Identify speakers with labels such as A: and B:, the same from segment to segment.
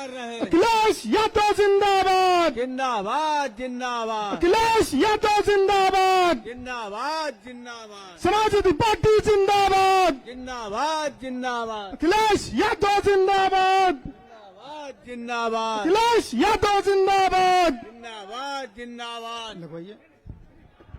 A: कर रहे।
B: अखिलेश यादव जिंदाबाद,
A: जिंदाबाद जिंदाबाद,
B: अखिलेश यादव जिंदाबाद,
A: जिंदाबाद जिंदाबाद,
B: समाजवादी पार्टी जिंदाबाद,
A: जिंदाबाद जिंदाबाद,
B: अखिलेश यादव जिंदाबाद,
A: जिंदाबाद जिंदाबाद,
B: अखिलेश यादव जिंदाबाद।
A: जिंदाबाद जिंदाबाद।
B: लगवाइए।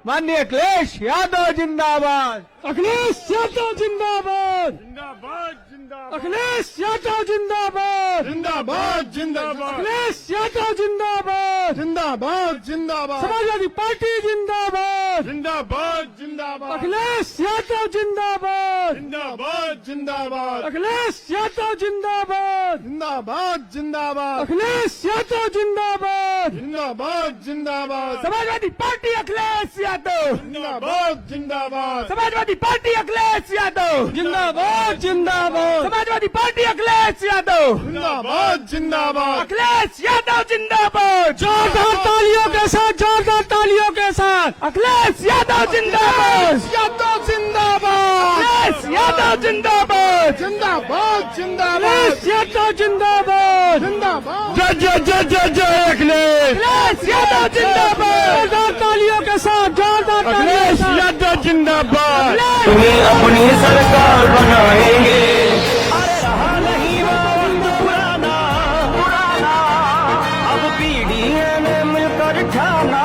A: माननीय अखिलेश यादव जिंदाबाद।
B: अखिलेश यादव जिंदाबाद,
C: जिंदाबाद जिंदाबाद,
B: अखिलेश यादव जिंदाबाद,
C: जिंदाबाद जिंदाबाद,
B: अखिलेश यादव जिंदाबाद,
C: जिंदाबाद जिंदाबाद,
B: समाजवादी पार्टी जिंदाबाद,
C: जिंदाबाद जिंदाबाद,
B: अखिलेश यादव जिंदाबाद,
C: जिंदाबाद जिंदाबाद,
B: अखिलेश यादव जिंदाबाद,
C: जिंदाबाद जिंदाबाद,
B: अखिलेश यादव जिंदाबाद,
C: जिंदाबाद जिंदाबाद,
B: समाजवादी पार्टी अखिलेश यादव,
C: जिंदाबाद जिंदाबाद,
B: समाजवादी पार्टी अखिलेश यादव, जिंदाबाद जिंदाबाद, समाजवादी पार्टी अखिलेश यादव,
C: जिंदाबाद जिंदाबाद,
B: अखिलेश यादव जिंदाबाद। जोरदार तालियों के साथ, जोरदार तालियों के साथ अखिलेश यादव जिंदाबाद,
C: यादव जिंदाबाद,
B: अखिलेश यादव जिंदाबाद,
C: जिंदाबाद जिंदाबाद,
B: अखिलेश यादव जिंदाबाद,
C: जिंदाबाद,
B: जय जय जय जय जय अखिलेश, अखिलेश यादव जिंदाबाद। जोरदार तालियों के साथ, जोरदार तालियों के साथ
C: यादव जिंदाबाद।
D: तुम्हें अपनी सरकार बनाएंगे। अरे रहा नहीं वो वक्त पुराना, पुराना, अब पीढ़ियों ने मिलकर ठाना।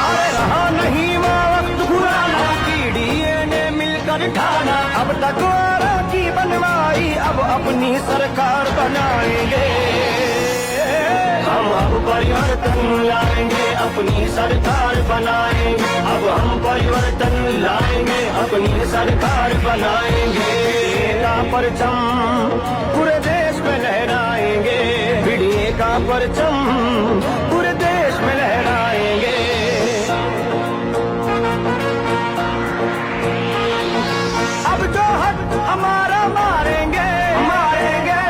D: अरे रहा नहीं वो वक्त पुराना, पीढ़ियों ने मिलकर ठाना। अब तक वारों की बनवाई, अब अपनी सरकार बनाएंगे। हम अब परिवर्तन लाएंगे, अपनी सरकार बनाएंगे। अब हम परिवर्तन लाएंगे, अपनी सरकार बनाएंगे। का परचम पूरे देश में लहराएंगे, पीढ़ी का परचम पूरे देश में लहराएंगे। अब जो हक हमारा मारेंगे, मारेंगे,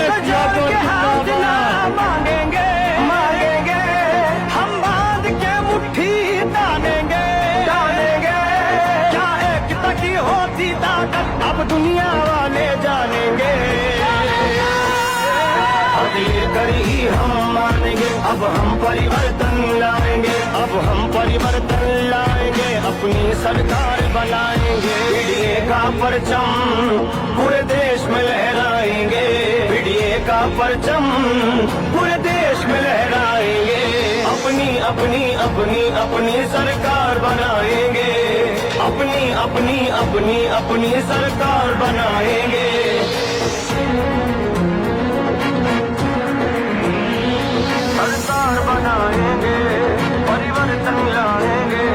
D: तो जोड़ के हाथ ना मांगेंगे, मांगेंगे। हम बांध के मुट्ठी तानेंगे, तानेंगे। क्या एकता की होती ताकत, अब दुनिया वाले जानेंगे। अब ये कड़ी हम मानेंगे, अब हम परिवर्तन लाएंगे, अब हम परिवर्तन लाएंगे, अपनी सरकार बनाएंगे। पीढ़िए का परचम पूरे देश में लहराएंगे, पीढ़िए का परचम पूरे देश में लहराएंगे। अपनी अपनी अपनी अपनी सरकार बनाएंगे, अपनी अपनी अपनी अपनी सरकार बनाएंगे। सरकार बनाएंगे, परिवर्तन लाएंगे,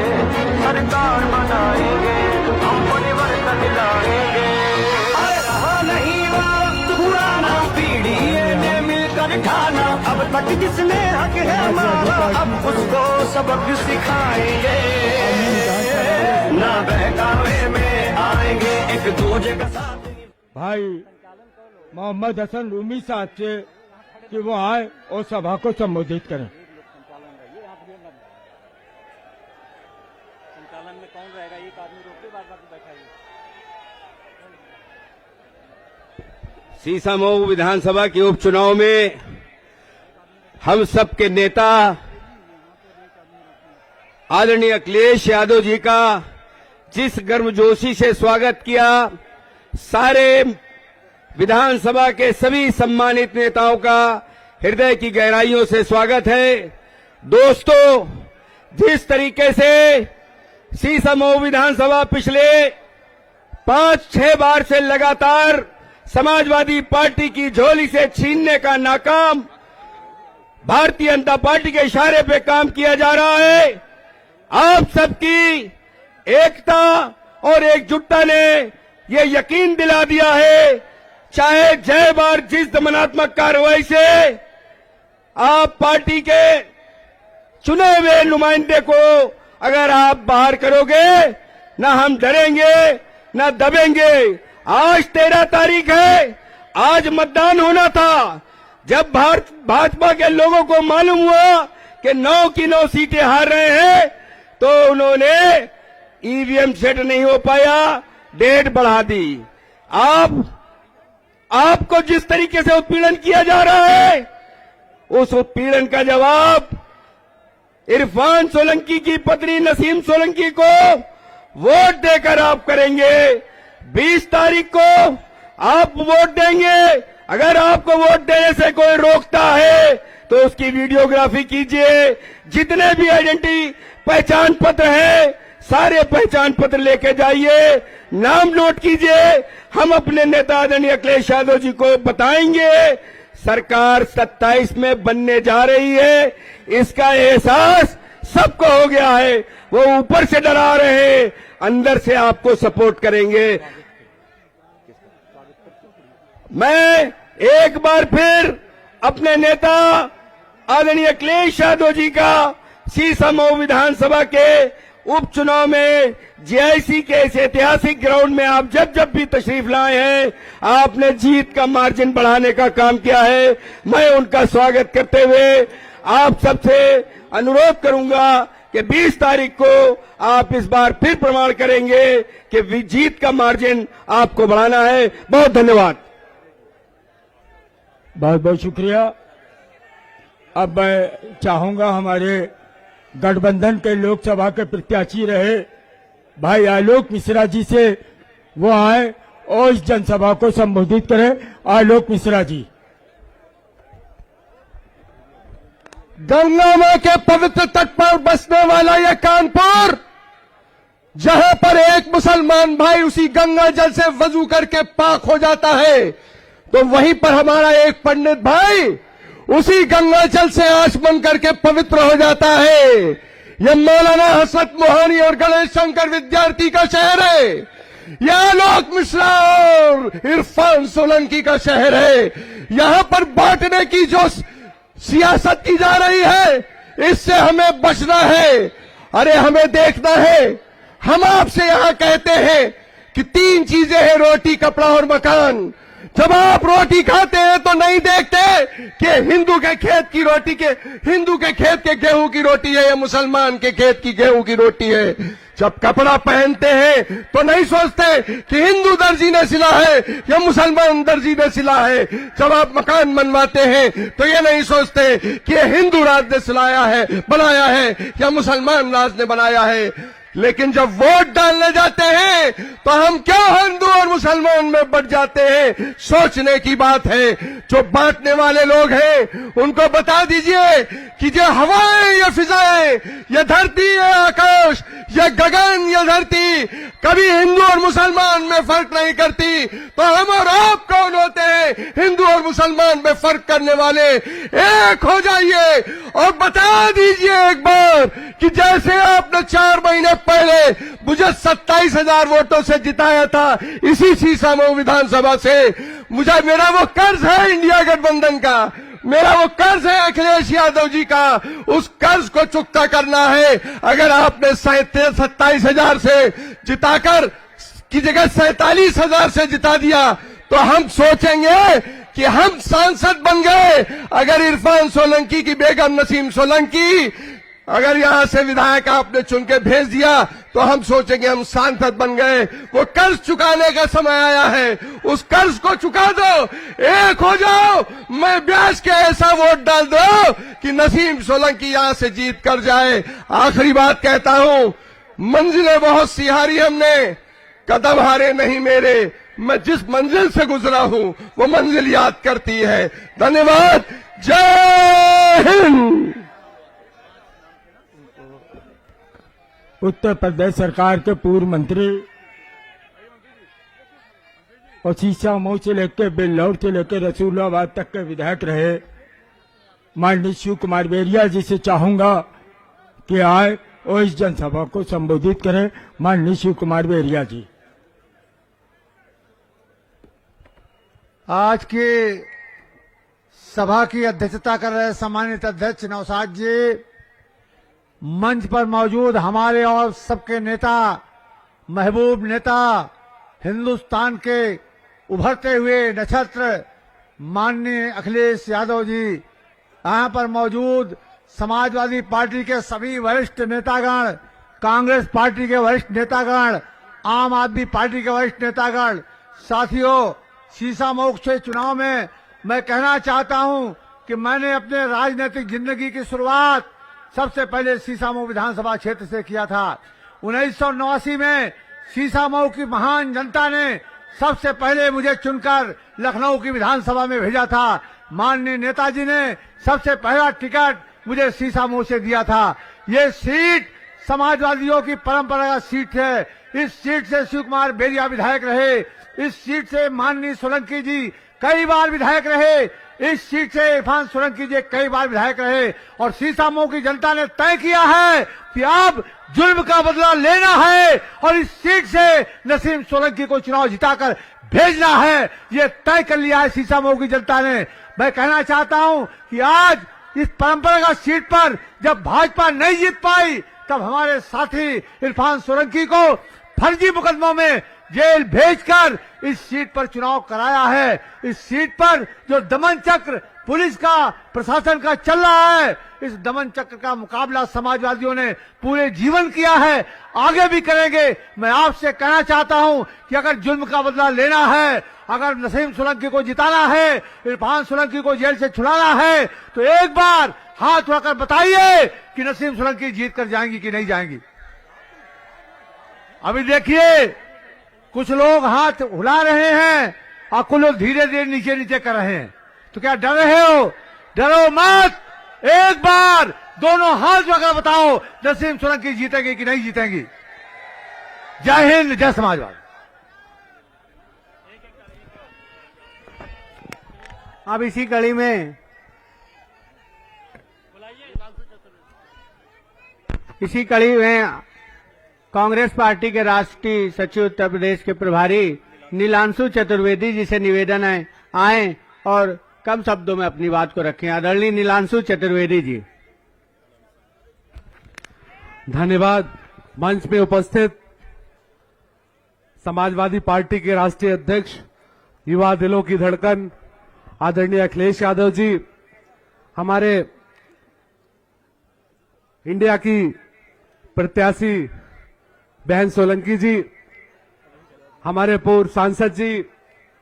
D: सरकार बनाएंगे, हम परिवर्तन लाएंगे। अरे रहा नहीं वक्त पुराना, पीढ़ियों ने मिलकर ठाना। अब तक जिसने हक है माना, अब उसको सबक सिखाएंगे। ना बहकावे में आएंगे, एक दूजे का साथ।
B: भाई मोहम्मद हसन रूमी साहब से कि वो आए और सभा को संबोधित करें।
E: संचालन में कौन रहेगा? एक आदमी रोक के बार-बार बैठा है।
A: सीसामऊ विधानसभा के उपचुनाव में हम सब के नेता आदरणीय अखिलेश यादव जी का जिस गर्मजोशी से स्वागत किया, सारे विधानसभा के सभी सम्मानित नेताओं का हृदय की गहराइयों से स्वागत है। दोस्तों, जिस तरीके से सीसामऊ विधानसभा पिछले 5-6 बार से लगातार समाजवादी पार्टी की झोली से छीनने का नाकाम भारतीय जनता पार्टी के इशारे पे काम किया जा रहा है, आप सबकी एकता और एकजुटता ने ये यकीन दिला दिया है, चाहे जय बार जिस दमनात्मक कार्रवाई से आप पार्टी के चुने हुए नुमाइंदे को अगर आप बाहर करोगे, ना हम डरेंगे ना दबेंगे। आज 13 तारीख है, आज मतदान होना था। जब भाजपा के लोगों को मालूम हुआ कि 9 की 9 सीटें हार रहे हैं, तो उन्होंने ईवीएम सेट नहीं हो पाया, डेट बढ़ा दी। आप आपको जिस तरीके से उत्पीड़न किया जा रहा है, उस उत्पीड़न का जवाब इरफान सोलंकी की पत्नी नसीम सोलंकी को वोट देकर आप करेंगे। 20 तारीख को आप वोट देंगे। अगर आपको वोट देने से कोई रोकता है तो उसकी वीडियोग्राफी कीजिए। जितने भी आइडेंटिटी पहचान पत्र है, सारे पहचान पत्र लेके जाइए, नाम नोट कीजिए। हम अपने नेता आदरणीय अखिलेश यादव जी को बताएंगे सरकार 27 में बनने जा रही है। इसका एहसास सबको हो गया है। वो ऊपर से डरा रहे हैं, अंदर से आपको सपोर्ट करेंगे। मैं एक बार फिर अपने नेता आदरणीय अखिलेश यादव जी का सीसमऊ विधानसभा के उपचुनाव में जीआईसी के इस ऐतिहासिक ग्राउंड में आप जब जब भी तशरीफ लाए हैं, आपने जीत का मार्जिन बढ़ाने का काम किया है। मैं उनका स्वागत करते हुए आप सबसे अनुरोध करूंगा कि 20 तारीख को आप इस बार फिर प्रमाण करेंगे कि जीत का मार्जिन आपको बढ़ाना है। बहुत धन्यवाद।
B: बहुत बहुत शुक्रिया। अब मैं चाहूंगा हमारे गठबंधन के लोकसभा के प्रत्याशी रहे भाई आलोक मिश्रा जी से वो आए और इस जनसभा को संबोधित करें। आलोक मिश्रा जी।
C: गंगा मां के पवित्र तट पर बसने वाला यह कानपुर, जहां पर एक मुसलमान भाई उसी गंगा जल से वजू करके पाक हो जाता है, तो वहीं पर हमारा एक पंडित भाई उसी गंगा जल से आचमन करके पवित्र हो जाता है। यह मौलाना हसरत मोहानी और गणेश शंकर विद्यार्थी का शहर है। यह आलोक मिश्रा और इरफान सोलंकी का शहर है। यहां पर बांटने की जो सियासत की जा रही है, इससे हमें बचना है। अरे हमें देखना है। हम आपसे यहां कहते हैं कि 3 चीजें हैं, रोटी, कपड़ा और मकान। जब आप रोटी खाते हैं तो नहीं देखते कि हिंदू के खेत की रोटी के हिंदू के खेत के गेहूं की रोटी है या मुसलमान के खेत की गेहूं की रोटी है। जब कपड़ा पहनते हैं तो नहीं सोचते कि हिंदू दर्जी ने सिला है या मुसलमान दर्जी ने सिला है। जब आप मकान बनवाते हैं तो ये नहीं सोचते कि ये हिंदू राज ने सिलाया है, बनाया है या मुसलमान राज ने बनाया है। लेकिन जब वोट डालने जाते हैं तो हम क्यों हिंदू और मुसलमान में बढ़ जाते हैं, सोचने की बात है। जो बांटने वाले लोग हैं उनको बता दीजिए कि जो हवाएं या फिजाएं, ये धरती या आकाश, ये गगन या धरती कभी हिंदू और मुसलमान में फर्क नहीं करती। तो हम और आप कौन होते हैं हिंदू और मुसलमान में फर्क करने वाले? एक हो जाइए और बता दीजिए एक बार कि जैसे आपने 4 महीने पहले मुझे 27,000 वोटों से जिताया था इसी सीसमऊ विधानसभा से, मुझे मेरा वो कर्ज है इंडिया गठबंधन का, मेरा वो कर्ज है अखिलेश यादव जी का, उस कर्ज को चुकता करना है। अगर आपने 27,000 से जिताकर की जगह 47,000 से जिता दिया तो हम सोचेंगे कि हम सांसद बन गए। अगर इरफान सोलंकी की बेगम नसीम सोलंकी अगर यहां से विधायक आपने चुन के भेज दिया तो हम सोचेंगे हम सांसद बन गए। वो कर्ज चुकाने का समय आया है, उस कर्ज को चुका दो, एक हो जाओ। मैं ब्याज के ऐसा वोट डाल दो कि नसीम सोलंकी यहां से जीत कर जाए। आखिरी बात कहता हूं, मंजिलें बहुत सी हारी हमने, कदम हारे नहीं मेरे। मैं जिस मंजिल से गुजरा हूं वो मंजिल याद करती है। धन्यवाद। जय हिंद।
B: उत्तर प्रदेश सरकार के पूर्व मंत्री और सीसामऊ से लेकर बिल्लौर से लेकर रसूलाबाद तक के विधायक रहे माननीय शिव कुमार बेरिया जी से चाहूंगा कि आए और इस जनसभा को संबोधित करें। माननीय शिव कुमार बेरिया जी।
F: आज की सभा की अध्यक्षता कर रहे सम्मानित अध्यक्ष नौशाद जी, मंच पर मौजूद हमारे और सबके नेता, महबूब नेता, हिंदुस्तान के उभरते हुए नक्षत्र माननीय अखिलेश यादव जी, यहाँ पर मौजूद समाजवादी पार्टी के सभी वरिष्ठ नेतागण, कांग्रेस पार्टी के वरिष्ठ नेतागण, आम आदमी पार्टी के वरिष्ठ नेतागण, साथियों सीसामऊ से चुनाव में मैं कहना चाहता हूं कि मैंने अपने राजनीतिक जिंदगी की शुरुआत सबसे पहले सीसामऊ विधानसभा क्षेत्र से किया था। 1989 में सीसामऊ की महान जनता ने सबसे पहले मुझे चुनकर लखनऊ की विधानसभा में भेजा था। माननीय नेताजी ने सबसे पहला टिकट मुझे सीसामऊ से दिया था। ये सीट समाजवादियों की परंपरागत सीट है। इस सीट से शिव कुमार बेरिया विधायक रहे। इस सीट से माननीय सोलंकी जी कई बार विधायक रहे। इस सीट से इरफान सोलंकी जी कई बार विधायक रहे। और सीसामऊ की जनता ने तय किया है कि अब जुल्म का बदला लेना है और इस सीट से नसीम सोलंकी को चुनाव जिताकर भेजना है। ये तय कर लिया है सीसामऊ की जनता ने। मैं कहना चाहता हूं कि आज इस परंपरागत सीट पर जब भाजपा नहीं जीत पाई तब हमारे साथी इरफान सोलंकी को फर्जी मुकदमों में जेल भेजकर इस सीट पर चुनाव कराया है। इस सीट पर जो दमन चक्र पुलिस का प्रशासन का चल रहा है, इस दमन चक्र का मुकाबला समाजवादियों ने पूरे जीवन किया है, आगे भी करेंगे। मैं आपसे कहना चाहता हूं कि अगर जुल्म का बदला लेना है, अगर नसीम सोलंकी को जिताना है, इरफान सोलंकी को जेल से छुड़ाना है, तो एक बार हाथ उठाकर बताइए कि नसीम सोलंकी जीत कर जाएंगी कि नहीं जाएंगी। अभी देखिए कुछ लोग हाथ हिला रहे हैं और कुछ लोग धीरे धीरे नीचे नीचे कर रहे हैं। तो क्या डर रहे हो? डरो मत। एक बार दोनों हाथ उठाकर बताओ नसीम सोलंकी जीतेंगे कि नहीं जीतेंगी। जय हिंद, जय समाजवाद।
E: अब इसी कड़ी में कांग्रेस पार्टी के राष्ट्रीय सचिव उत्तर प्रदेश के प्रभारी नीलांशु चतुर्वेदी जी से निवेदन है, आए और कम शब्दों में अपनी बात को रखें। आदरणीय नीलांशु चतुर्वेदी जी।
G: धन्यवाद। मंच में उपस्थित समाजवादी पार्टी के राष्ट्रीय अध्यक्ष, युवा दिलों की धड़कन आदरणीय अखिलेश यादव जी, हमारे इंडिया की प्रत्याशी बहन सोलंकी जी, हमारे पूर्व सांसद जी,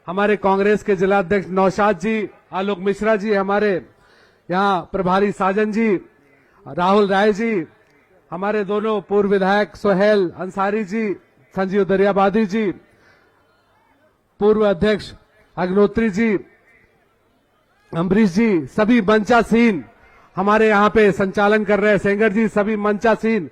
G: हमारे कांग्रेस के जिला अध्यक्ष नौशाद जी, आलोक मिश्रा जी, हमारे यहाँ प्रभारी साजन जी, राहुल राय जी, हमारे दोनों पूर्व विधायक सोहेल अंसारी जी, संजीव दरियाबादी जी, पूर्व अध्यक्ष अग्नोत्री जी, अम्बरीश जी, सभी मंचासीन हमारे यहाँ पे संचालन कर रहे हैं, सेंगर जी, सभी मंचासीन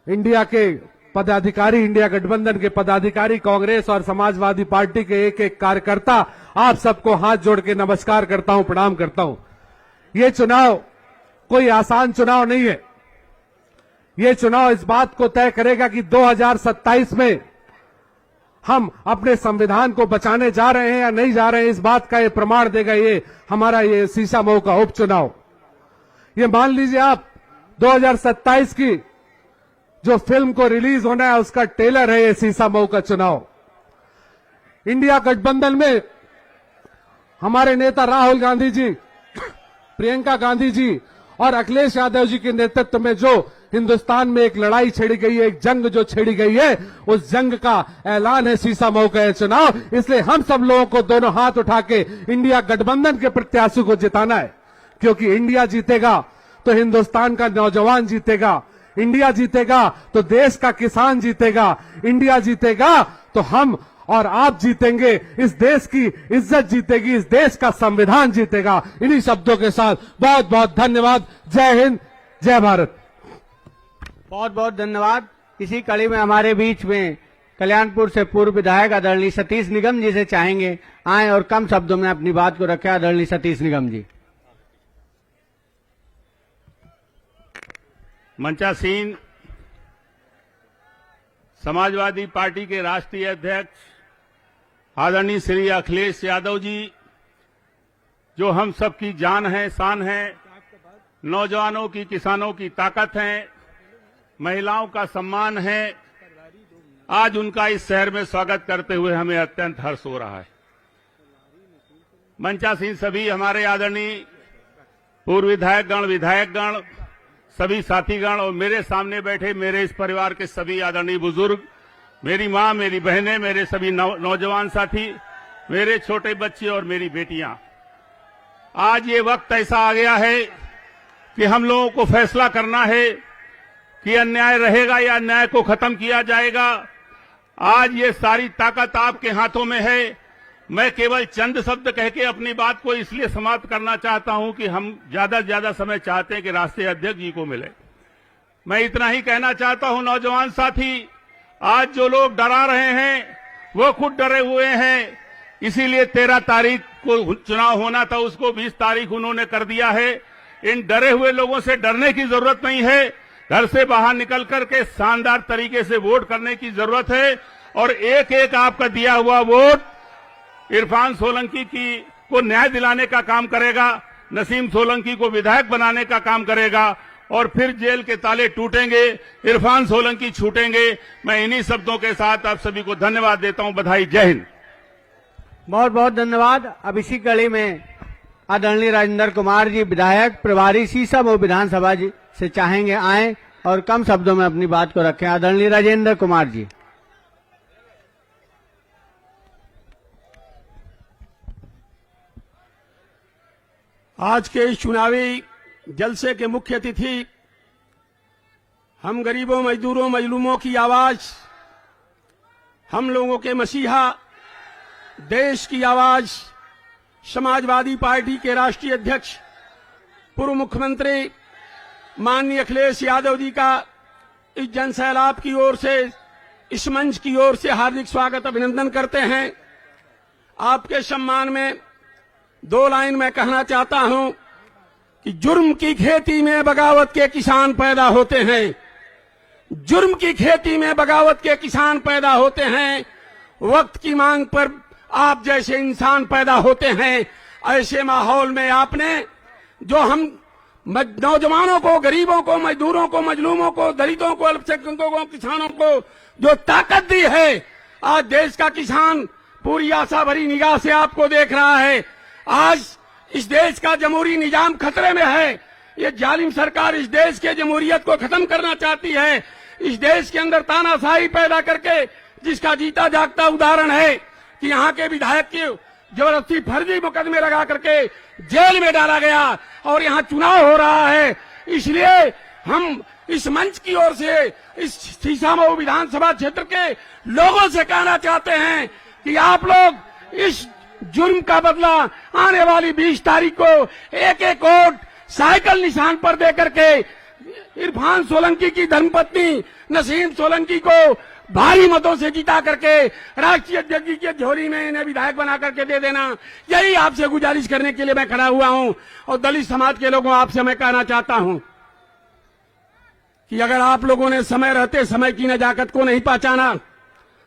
G: इंडिया के पदाधिकारी, इंडिया गठबंधन के पदाधिकारी, कांग्रेस और समाजवादी पार्टी के एक एक कार्यकर्ता, आप सबको हाथ जोड़ के नमस्कार करता हूं, प्रणाम करता हूं। ये चुनाव कोई आसान चुनाव नहीं है। ये चुनाव इस बात को तय करेगा कि 2027 में हम अपने संविधान को बचाने जा रहे हैं या नहीं जा रहे हैं। इस बात का ये प्रमाण देगा ये हमारा ये सीसामऊ का उपचुनाव। ये मान लीजिए आप 2027 की जो फिल्म को रिलीज होना है उसका ट्रेलर है ये सीसामऊ का चुनाव। इंडिया गठबंधन में हमारे नेता राहुल गांधी जी, प्रियंका गांधी जी और अखिलेश यादव जी के नेतृत्व में जो हिंदुस्तान में एक लड़ाई छेड़ी गई है, एक जंग जो छेड़ी गई है, उस जंग का ऐलान है सीसामऊ का चुनाव। इसलिए हम सब लोगों को दोनों हाथ उठा के इंडिया गठबंधन के प्रत्याशी को जिताना है, क्योंकि इंडिया जीतेगा तो हिंदुस्तान का नौजवान जीतेगा, इंडिया जीतेगा तो देश का किसान जीतेगा, इंडिया जीतेगा तो हम और आप जीतेंगे, इस देश की इज्जत जीतेगी, इस देश का संविधान जीतेगा। इन्हीं शब्दों के साथ बहुत बहुत धन्यवाद। जय हिंद, जय भारत।
E: बहुत बहुत धन्यवाद। इसी कड़ी में हमारे बीच में कल्याणपुर से पूर्व विधायक आदरणीय सतीश निगम जी से चाहेंगे आए और कम शब्दों में अपनी बात को रखें। आदरणीय सतीश निगम जी।
H: मंचासीन समाजवादी पार्टी के राष्ट्रीय अध्यक्ष आदरणीय श्री अखिलेश यादव जी, जो हम सबकी जान है, शान है, नौजवानों की, किसानों की ताकत है, महिलाओं का सम्मान है, आज उनका इस शहर में स्वागत करते हुए हमें अत्यंत हर्ष हो रहा है। मंचासीन सभी हमारे आदरणीय पूर्व विधायकगण, सभी साथीगण और मेरे सामने बैठे मेरे इस परिवार के सभी आदरणीय बुजुर्ग, मेरी मां, मेरी बहनें, मेरे सभी नौजवान साथी, मेरे छोटे बच्चे और मेरी बेटियां, आज ये वक्त ऐसा आ गया है कि हम लोगों को फैसला करना है कि अन्याय रहेगा या अन्याय को खत्म किया जाएगा। आज ये सारी ताकत आपके हाथों में है। मैं केवल चंद शब्द कह के अपनी बात को इसलिए समाप्त करना चाहता हूं कि हम ज्यादा से ज्यादा समय चाहते हैं कि राष्ट्रीय अध्यक्ष जी को मिले। मैं इतना ही कहना चाहता हूं, नौजवान साथी, आज जो लोग डरा रहे हैं वो खुद डरे हुए हैं। इसीलिए 13 तारीख को चुनाव होना था, उसको 20 तारीख उन्होंने कर दिया है। इन डरे हुए लोगों से डरने की जरूरत नहीं है। घर से बाहर निकल करके शानदार तरीके से वोट करने की जरूरत है और एक एक आपका दिया हुआ वोट इरफान सोलंकी को न्याय दिलाने का काम करेगा, नसीम सोलंकी को विधायक बनाने का काम करेगा और फिर जेल के ताले टूटेंगे, इरफान सोलंकी छूटेंगे। मैं इन्हीं शब्दों के साथ आप सभी को धन्यवाद देता हूं। बधाई, जय हिंद।
E: बहुत बहुत धन्यवाद। अब इसी कड़ी में आदरणीय राजेंद्र कुमार जी, विधायक प्रभारी शीशामऊ विधानसभा जी से चाहेंगे आए और कम शब्दों में अपनी बात को रखें। आदरणीय राजेंद्र कुमार जी।
I: आज के इस चुनावी जलसे के मुख्य अतिथि, हम गरीबों, मजदूरों, मजलूमों की आवाज, हम लोगों के मसीहा, देश की आवाज, समाजवादी पार्टी के राष्ट्रीय अध्यक्ष पूर्व मुख्यमंत्री माननीय अखिलेश यादव जी का इस जनसैलाब की ओर से, इस मंच की ओर से हार्दिक स्वागत, अभिनंदन करते हैं। आपके सम्मान में 2 लाइन में कहना चाहता हूं कि जुर्म की खेती में बगावत के किसान पैदा होते हैं। जुर्म की खेती में बगावत के किसान पैदा होते हैं। वक्त की मांग पर आप जैसे इंसान पैदा होते हैं। ऐसे माहौल में आपने जो हम नौजवानों को, गरीबों को, मजदूरों को, मजलूमों को, दलितों को, अल्पसंख्यकों को, किसानों को जो ताकत दी है, आज देश का किसान पूरी आशा भरी निगाह से आपको देख रहा है। आज इस देश का जमहूरी निजाम खतरे में है। ये जालिम सरकार इस देश के जमहूरियत को खत्म करना चाहती है। इस देश के अंदर तानाशाही पैदा करके, जिसका जीता जागता उदाहरण है कि यहाँ के विधायक की जबरदस्ती फर्जी मुकदमे लगा करके जेल में डाला गया और यहाँ चुनाव हो रहा है। इसलिए हम इस मंच की ओर से इस शीशामऊ विधानसभा क्षेत्र के लोगों से कहना चाहते हैं कि आप लोग इस जुर्म का बदला आने वाली 20 तारीख को एक एक वोट साइकिल निशान पर दे करके इरफान सोलंकी की धर्मपत्नी नसीम सोलंकी को भारी मतों से जीता करके राष्ट्रीय अध्यक्ष जी की झोली में इन्हें विधायक बना करके दे देना। यही आपसे गुजारिश करने के लिए मैं खड़ा हुआ हूं। और दलित समाज के लोगों, आपसे मैं कहना चाहता हूं कि अगर आप लोगों ने समय रहते समय की नजाकत को नहीं पहचाना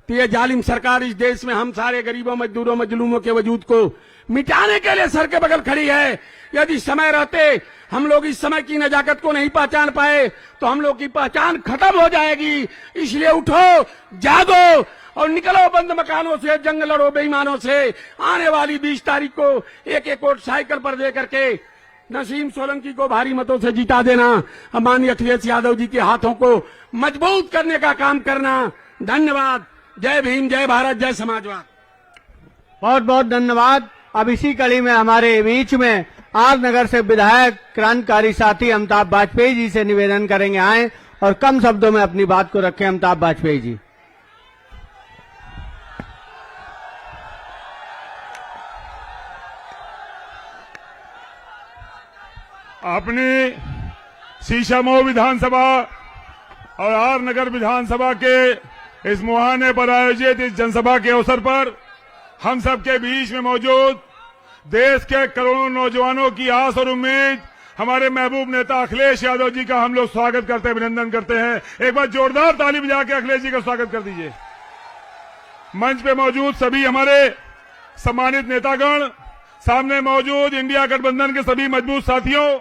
I: तो ये जालिम सरकार इस देश में हम सारे गरीबों, मजदूरों, मजलूमों के वजूद को मिटाने के लिए सर के बगल खड़ी है। यदि समय रहते हम लोग इस समय की नजाकत को नहीं पहचान पाए तो हम लोग की पहचान खत्म हो जाएगी। इसलिए उठो, जागो और निकलो बंद मकानों से, जंग लड़ो बेईमानों से। आने वाली 20 तारीख को एक एक वोट साइकिल पर दे करके नसीम सोलंकी को भारी मतों से जीता देना। माननीय अखिलेश यादव जी के हाथों को मजबूत करने का काम करना। धन्यवाद। जय भीम, जय भारत, जय समाजवाद।
E: बहुत बहुत धन्यवाद। अब इसी कड़ी में हमारे बीच में आर नगर से विधायक क्रांतिकारी साथी अमिताभ वाजपेयी जी से निवेदन करेंगे आए और कम शब्दों में अपनी बात को रखें। अमिताभ वाजपेयी जी।
J: अपनी शीशामऊ विधानसभा और आर नगर विधानसभा के इस मुहाने पर आयोजित इस जनसभा के अवसर पर हम सबके बीच में मौजूद देश के करोड़ों नौजवानों की आस और उम्मीद हमारे महबूब नेता अखिलेश यादव जी का हम लोग स्वागत करते हैं, अभिनंदन करते हैं। एक बार जोरदार ताली बजा के अखिलेश जी का स्वागत कर दीजिए। मंच पे मौजूद सभी हमारे सम्मानित नेतागण, सामने मौजूद इंडिया गठबंधन के सभी मजबूत साथियों,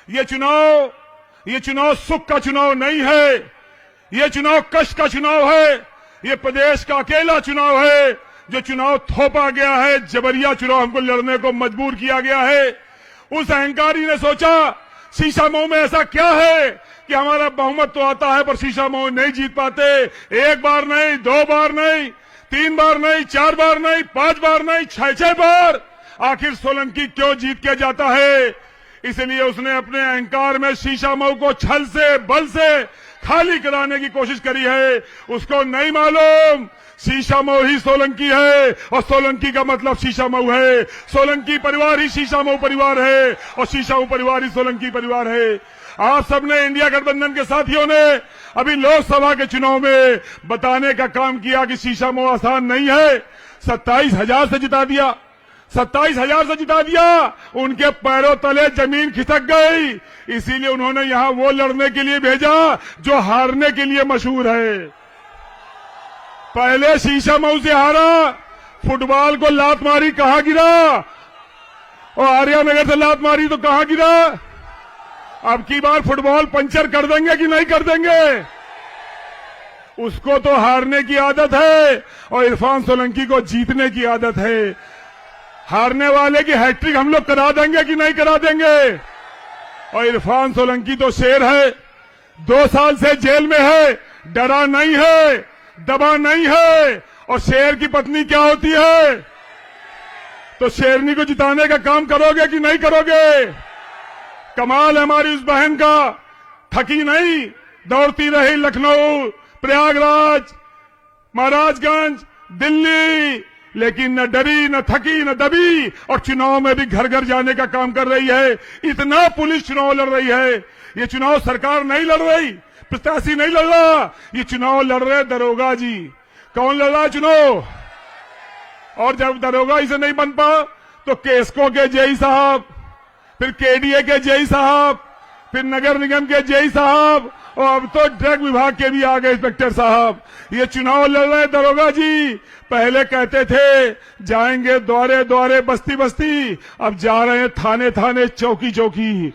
J: ये चुनाव सुख का चुनाव नहीं है, ये चुनाव कष्ट का चुनाव है। ये प्रदेश का अकेला चुनाव है जो चुनाव थोपा गया है, जबरिया चुनाव हमको लड़ने को मजबूर किया गया है। उस अहंकारी ने सोचा शीशामऊ में ऐसा क्या है कि हमारा बहुमत तो आता है पर शीशामऊ नहीं जीत पाते। एक बार नहीं, 2 बार नहीं, 3 बार नहीं, 4 बार नहीं, 5 बार नहीं, 6 बार। आखिर सोलंकी क्यों जीत के जाता है? इसलिए उसने अपने अहंकार में शीशा मऊ को छल से, बल से खाली कराने की कोशिश करी है। उसको नहीं मालूम शीशा मऊ ही सोलंकी है और सोलंकी का मतलब शीशा मऊ है। सोलंकी परिवार ही शीशा मऊ परिवार है और शीशा मऊ परिवार ही सोलंकी परिवार है। आप सबने, इंडिया गठबंधन के साथियों ने अभी लोकसभा के चुनाव में बताने का काम किया कि शीशा मऊ आसान नहीं है। 27,000 से जिता दिया, 27,000 से जिता दिया। उनके पैरों तले जमीन खिसक गई। इसीलिए उन्होंने यहां वो लड़ने के लिए भेजा जो हारने के लिए मशहूर है। पहले शीशा मऊ से हारा, फुटबॉल को लात मारी, कहां गिरा? और आर्यानगर से लात मारी तो कहां गिरा? अब की बार फुटबॉल पंचर कर देंगे कि नहीं कर देंगे? उसको तो हारने की आदत है और इरफान सोलंकी को जीतने की आदत है। हारने वाले की हैट्रिक हम लोग करा देंगे कि नहीं करा देंगे? और इरफान सोलंकी तो शेर है, 2 साल से जेल में है, डरा नहीं है, दबा नहीं है। और शेर की पत्नी क्या होती है? तो शेरनी को जिताने का काम करोगे कि नहीं करोगे? कमाल हमारी उस बहन का, थकी नहीं, दौड़ती रही लखनऊ, प्रयागराज, महाराजगंज, दिल्ली, लेकिन न डरी, न थकी, न दबी और चुनाव में भी घर घर जाने का काम कर रही है। इतना पुलिस चुनाव लड़ रही है। ये चुनाव सरकार नहीं लड़ रही, प्रत्याशी नहीं लड़ रहा, ये चुनाव लड़ रहे दरोगा जी। कौन लड़ रहा है चुनाव? और जब दरोगा इसे नहीं बन पा तो केसको के जेई साहब, फिर केडीए के जेई साहब, फिर नगर निगम के जेई साहब और अब तो ड्रग विभाग के भी आ गए इंस्पेक्टर साहब। ये चुनाव लड़ रहे दरोगा जी। पहले कहते थे जाएंगे द्वारे द्वारे, बस्ती बस्ती, अब जा रहे हैं थाने थाने, चौकी चौकी।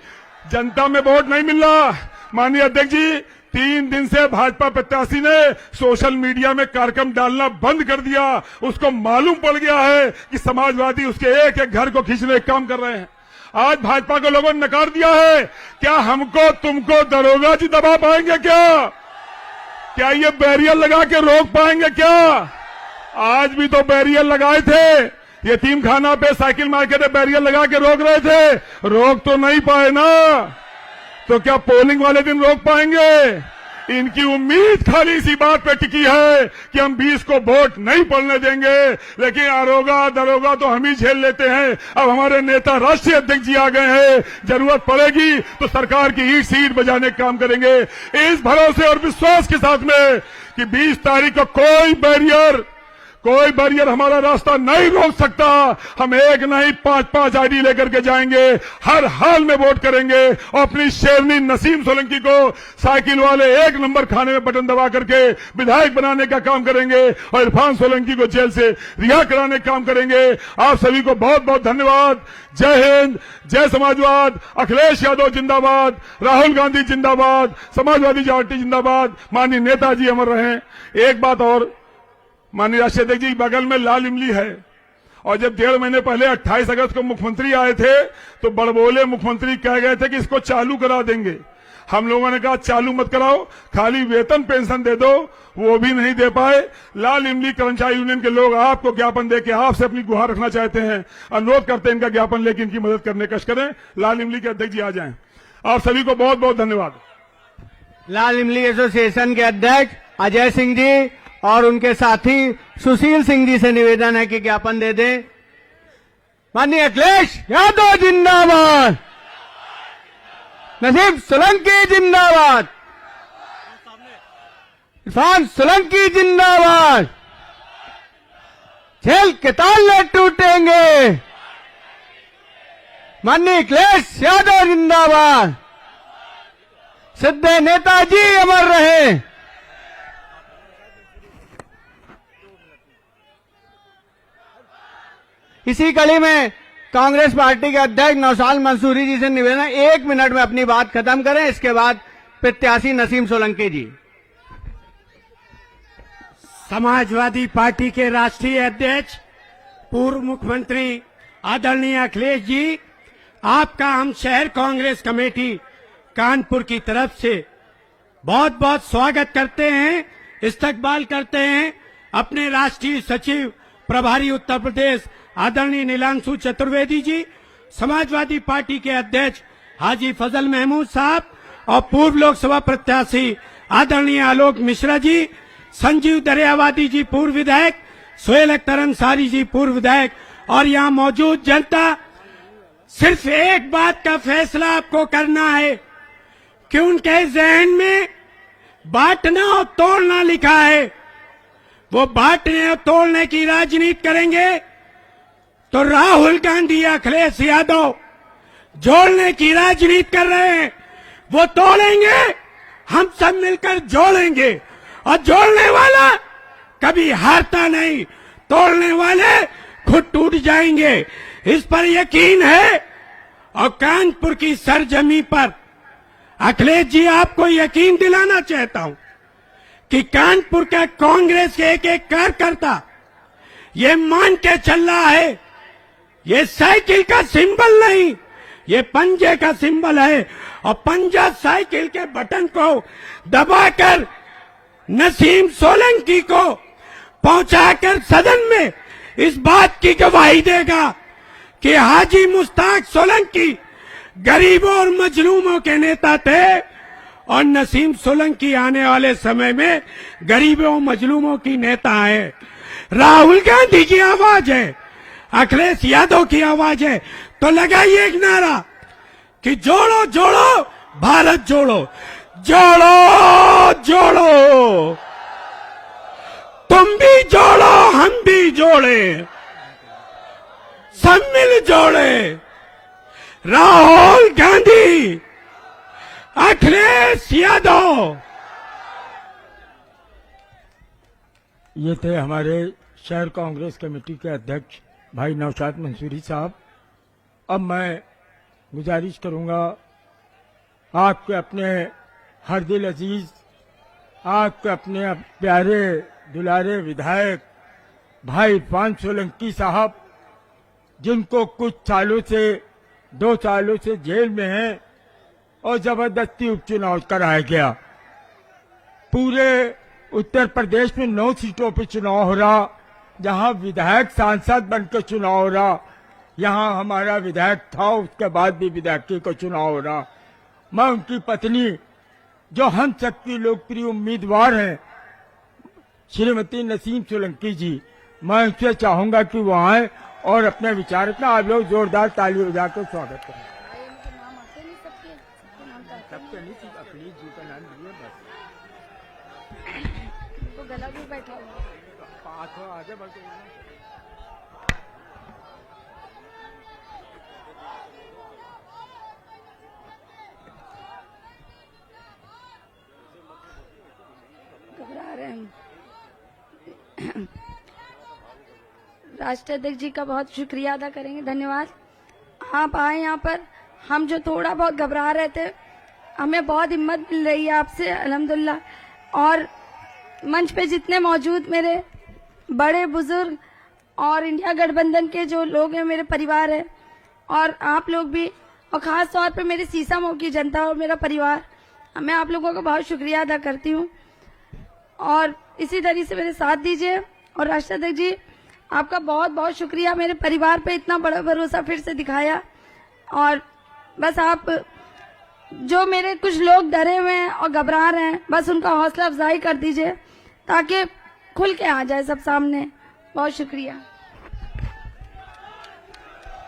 J: जनता में वोट नहीं मिल रहा। माननीय अध्यक्ष जी, 3 दिन से भाजपा प्रत्याशी ने सोशल मीडिया में कार्यक्रम डालना बंद कर दिया। उसको मालूम पड़ गया है कि समाजवादी उसके एक एक घर को खींचने का काम कर रहे हैं। आज भाजपा को लोगों ने नकार दिया है। क्या हमको तुमको दरोगा जी दबा पाएंगे क्या? क्या ये बैरियर लगा के रोक पाएंगे क्या? आज भी तो बैरियर लगाए थे, यतीम खाना पे साइकिल मार्केट में बैरियर लगा के रोक रहे थे, रोक तो नहीं पाए ना। तो क्या पोलिंग वाले दिन रोक पाएंगे? इनकी उम्मीद खाली इसी बात पे टिकी है कि हम 20 को वोट नहीं पड़ने देंगे, लेकिन आरोगा दरोगा तो हम ही झेल लेते हैं। अब हमारे नेता राष्ट्रीय अध्यक्ष जी आ गए हैं, जरूरत पड़ेगी तो सरकार की ईंट सीट बजाने का काम करेंगे। इस भरोसे और विश्वास के साथ में कि 20 तारीख को कोई बैरियर हमारा रास्ता नहीं रोक सकता। हम एक नहीं 5-5 आईडी लेकर के जाएंगे, हर हाल में वोट करेंगे और अपनी शेरनी नसीम सोलंकी को साइकिल वाले 1 नंबर खाने में बटन दबा करके विधायक बनाने का काम करेंगे और इरफान सोलंकी को जेल से रिहा कराने का काम करेंगे। आप सभी को बहुत बहुत धन्यवाद। जय हिंद, जय समाजवाद। अखिलेश यादव जिंदाबाद, राहुल गांधी जिंदाबाद, समाजवादी पार्टी जिंदाबाद। माननीय नेताजी अमर रहें। एक बात और, माननीय राष्ट्रीय अध्यक्ष जी, बगल में लाल इमली है और जब 1.5 महीने पहले 28 अगस्त को मुख्यमंत्री आए थे तो बड़बोले मुख्यमंत्री कह गए थे कि इसको चालू करा देंगे। हम लोगों ने कहा चालू मत कराओ, खाली वेतन पेंशन दे दो, वो भी नहीं दे पाए। लाल इमली कर्मचारी यूनियन के लोग आपको ज्ञापन देके आपसे अपनी गुहार रखना चाहते हैं, अनुरोध करते हैं इनका ज्ञापन लेके इनकी मदद करने का कष्ट करें। लाल इमली के अध्यक्ष जी आ जाएं। आप सभी को बहुत बहुत धन्यवाद।
E: लाल इमली एसोसिएशन के अध्यक्ष अजय सिंह जी और उनके साथी सुशील सिंह जी से निवेदन है कि ज्ञापन दे दें। माननीय अखिलेश यादव जिंदाबाद, नसीम सोलंकी जिंदाबाद, इरफान सोलंकी जिंदाबाद। जेल के ताले टूटेंगे। माननीय अखिलेश यादव जिंदाबाद। सिद्धे नेताजी अमर रहे। इसी कड़ी में कांग्रेस पार्टी के अध्यक्ष नौशाद मंसूरी जी से निवेदन, 1 मिनट में अपनी बात खत्म करें, इसके बाद प्रत्याशी नसीम सोलंकी जी।
K: समाजवादी पार्टी के राष्ट्रीय अध्यक्ष पूर्व मुख्यमंत्री आदरणीय अखिलेश जी, आपका हम शहर कांग्रेस कमेटी कानपुर की तरफ से बहुत बहुत स्वागत करते हैं, इस्तकबाल करते हैं। अपने राष्ट्रीय सचिव प्रभारी उत्तर प्रदेश आदरणीय नीलांशु चतुर्वेदी जी, समाजवादी पार्टी के अध्यक्ष हाजी फजल महमूद साहब और पूर्व लोकसभा प्रत्याशी आदरणीय आलोक मिश्रा जी, संजीव दरियावादी जी पूर्व विधायक, सोहेल अख्तर अंसारी जी पूर्व विधायक और यहाँ मौजूद जनता, सिर्फ एक बात का फैसला आपको करना है कि उनके जहन में बांटना और तोड़ना लिखा है। वो बांटने और तोड़ने की राजनीति करेंगे तो राहुल गांधी या अखिलेश यादव जोड़ने की राजनीति कर रहे हैं, वो तोड़ेंगे, हम सब मिलकर जोड़ेंगे और जोड़ने वाला कभी हारता नहीं, तोड़ने वाले खुद टूट जाएंगे, इस पर यकीन है। और कानपुर की सरजमी पर अखिलेश जी आपको यकीन दिलाना चाहता हूं कि कानपुर का कांग्रेस के एक एक कार्यकर्ता ये मान के चल रहा है, ये साइकिल का सिंबल नहीं, ये पंजे का सिंबल है और पंजा साइकिल के बटन को दबाकर नसीम सोलंकी को पहुंचाकर सदन में इस बात की गवाही देगा कि हाजी मुश्ताक सोलंकी गरीबों और मजलूमों के नेता थे और नसीम सोलंकी आने वाले समय में गरीबों और मजलूमों की नेता है। राहुल गांधी की आवाज है, अखिलेश यादव की आवाज है, तो लगाइए एक नारा कि जोड़ो जोड़ो भारत जोड़ो, जोड़ो जोड़ो, तुम भी जोड़ो हम भी जोड़े, सब मिल जोड़े, राहुल गांधी, अखिलेश यादव।
B: ये थे हमारे शहर कांग्रेस कमेटी के अध्यक्ष भाई नौशाद मंसूरी साहब। अब मैं गुजारिश करूंगा आपके अपने हर दिल अजीज, आपके अपने प्यारे दुलारे विधायक भाई इरफान सोलंकी साहब, जिनको कुछ सालों से 2 सालों से जेल में हैं और जबरदस्ती उपचुनाव कराया गया। पूरे उत्तर प्रदेश में 9 सीटों पर चुनाव हो रहा, जहां विधायक सांसद बनकर चुनाव हो रहा, यहां हमारा विधायक था, उसके बाद भी विधायक का चुनाव हो रहा। मैं उनकी पत्नी, जो हम सबकी लोकप्रिय उम्मीदवार हैं, श्रीमती नसीम सोलंकी जी, मैं उनसे चाहूंगा कि वो आए और अपने विचार रखना। आप लोग जोरदार ताली बजाकर स्वागत करें। सबके नहीं, सिर्फ अखिलेश जी का नाम लिए बस।
L: तो गला भी बैठा हुआ
B: आगे बढ़ते
L: घबरा रहे हैं। राष्ट्रीय अध्यक्ष जी का बहुत शुक्रिया अदा करेंगे, धन्यवाद। आप आए यहाँ पर, हम जो थोड़ा बहुत घबरा रहे थे, हमें बहुत हिम्मत मिल रही है आपसे, अल्हम्दुलिल्लाह। और मंच पे जितने मौजूद मेरे बड़े बुजुर्ग और इंडिया गठबंधन के जो लोग हैं, मेरे परिवार है, और आप लोग भी, और खास तौर पे मेरे सीसामऊ की जनता और मेरा परिवार, मैं आप लोगों का बहुत शुक्रिया अदा करती हूँ। और इसी तरह से मेरे साथ दीजिए। और राष्ट्रीय अध्यक्ष जी, आपका बहुत बहुत शुक्रिया, मेरे परिवार पे इतना बड़ा भरोसा फिर से दिखाया। और बस आप, जो मेरे कुछ लोग डरे हुए हैं और घबरा रहे हैं, बस उनका हौसला अफजाई कर दीजिए ताकि खुल के आ जाए सब सामने। बहुत शुक्रिया।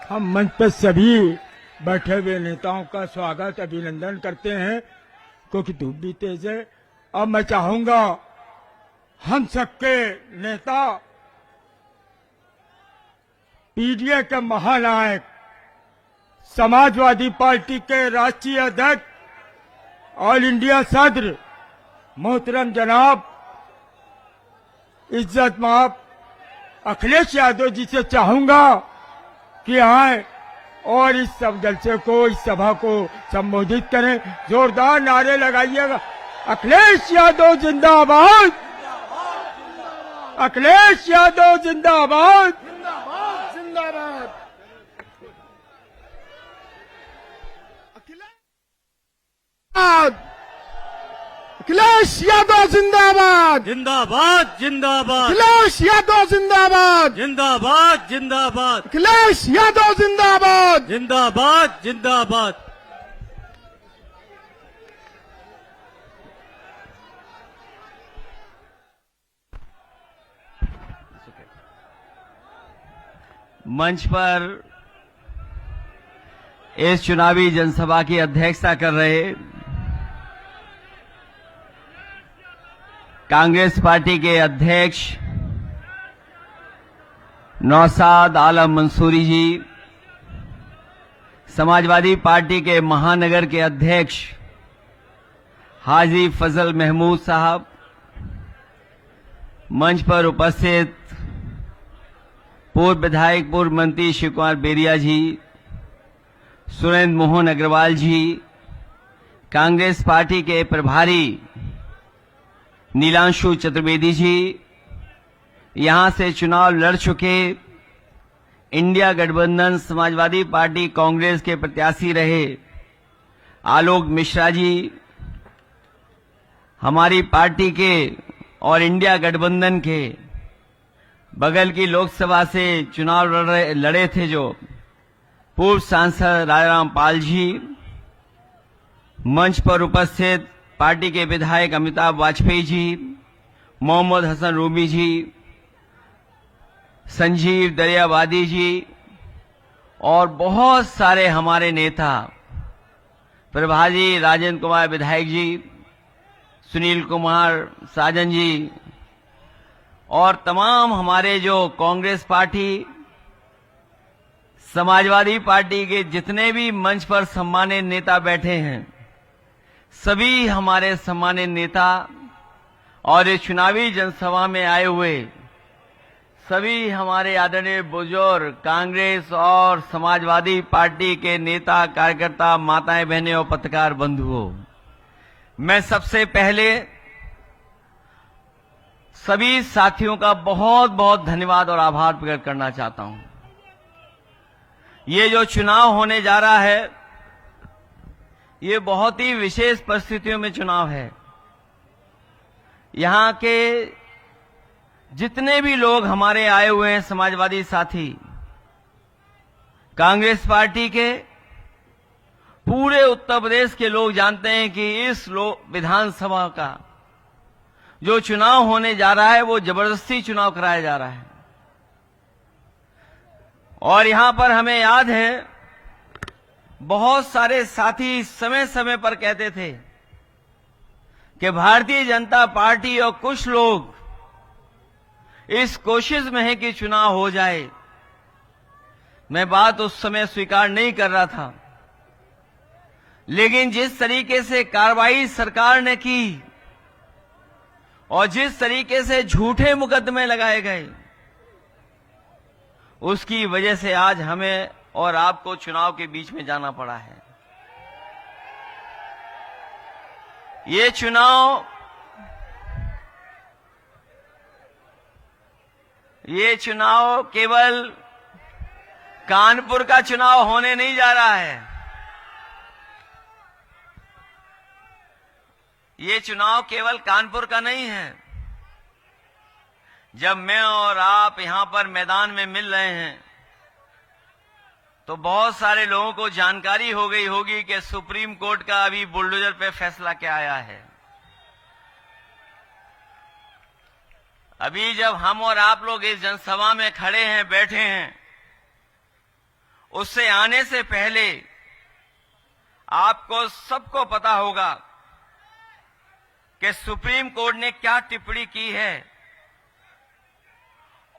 B: हम मंच पर सभी बैठे हुए नेताओं का स्वागत, अभिनंदन करते हैं, क्योंकि धूप भी तेज है। अब मैं चाहूंगा हम सबके नेता, पीडीए के महानायक, समाजवादी पार्टी के राष्ट्रीय अध्यक्ष, ऑल इंडिया सदर, मोहतरम जनाब इज्जत माफ अखिलेश यादव जी से चाहूंगा कि आए और इस सब जलसे को, इस सभा को संबोधित करें। जोरदार नारे लगाइएगा, अखिलेश यादव जिंदाबाद, अखिलेश यादव जिंदाबाद, जिंदाबाद।
C: अखिलेश यादव जिंदाबाद,
K: जिंदाबाद जिंदाबाद
C: अखिलेश यादव जिंदाबाद,
K: जिंदाबाद जिंदाबाद
C: अखिलेश यादव जिंदाबाद।
K: जिंदाबाद जिंदाबाद।
M: मंच पर इस चुनावी जनसभा की अध्यक्षता कर रहे कांग्रेस पार्टी के अध्यक्ष नौशाद आलम मंसूरी जी, समाजवादी पार्टी के महानगर के अध्यक्ष हाजी फजल महमूद साहब, मंच पर उपस्थित पूर्व विधायक पूर्व मंत्री शिव कुमार बेरिया जी, सुरेंद्र मोहन अग्रवाल जी, कांग्रेस पार्टी के प्रभारी नीलांशु चतुर्वेदी जी, यहां से चुनाव लड़ चुके इंडिया गठबंधन समाजवादी पार्टी कांग्रेस के प्रत्याशी रहे आलोक मिश्रा जी, हमारी पार्टी के और इंडिया गठबंधन के बगल की लोकसभा से चुनाव लड़े थे जो पूर्व सांसद राजाराम पाल जी, मंच पर उपस्थित पार्टी के विधायक अमिताभ वाजपेयी जी, मोहम्मद हसन रूमी जी, संजीव दरियावादी जी और बहुत सारे हमारे नेता, प्रभारी राजेंद्र कुमार विधायक जी, सुनील कुमार साजन जी और तमाम हमारे जो कांग्रेस पार्टी समाजवादी पार्टी के जितने भी मंच पर सम्मानित नेता बैठे हैं, सभी हमारे सम्मानित नेता और इस चुनावी जनसभा में आए हुए सभी हमारे आदरणीय बुजुर्ग कांग्रेस और समाजवादी पार्टी के नेता कार्यकर्ता, माताएं बहनें और पत्रकार बंधुओं, मैं सबसे पहले सभी साथियों का बहुत बहुत धन्यवाद और आभार प्रकट करना चाहता हूं। ये जो चुनाव होने जा रहा है, ये बहुत ही विशेष परिस्थितियों में चुनाव है। यहां के जितने भी लोग हमारे आए हुए हैं समाजवादी साथी, कांग्रेस पार्टी के, पूरे उत्तर प्रदेश के लोग जानते हैं कि इस विधानसभा का जो चुनाव होने जा रहा है वो जबरदस्ती चुनाव कराया जा रहा है। और यहां पर हमें याद है बहुत सारे साथी समय समय पर कहते थे कि भारतीय जनता पार्टी और कुछ लोग इस कोशिश में है कि चुनाव हो जाए। मैं बात उस समय स्वीकार नहीं कर रहा था, लेकिन जिस तरीके से कार्रवाई सरकार ने की और जिस तरीके से झूठे मुकदमे लगाए गए, उसकी वजह से आज हमें और आपको चुनाव के बीच में जाना पड़ा है। ये चुनाव केवल कानपुर का चुनाव होने नहीं जा रहा है। ये चुनाव केवल कानपुर का नहीं है। जब मैं और आप यहां पर मैदान में मिल रहे हैं तो बहुत सारे लोगों को जानकारी हो गई होगी कि सुप्रीम कोर्ट का अभी बुलडोजर पे फैसला क्या आया है। अभी जब हम और आप लोग इस जनसभा में खड़े हैं, बैठे हैं, उससे आने से पहले आपको सबको पता होगा कि सुप्रीम कोर्ट ने क्या टिप्पणी की है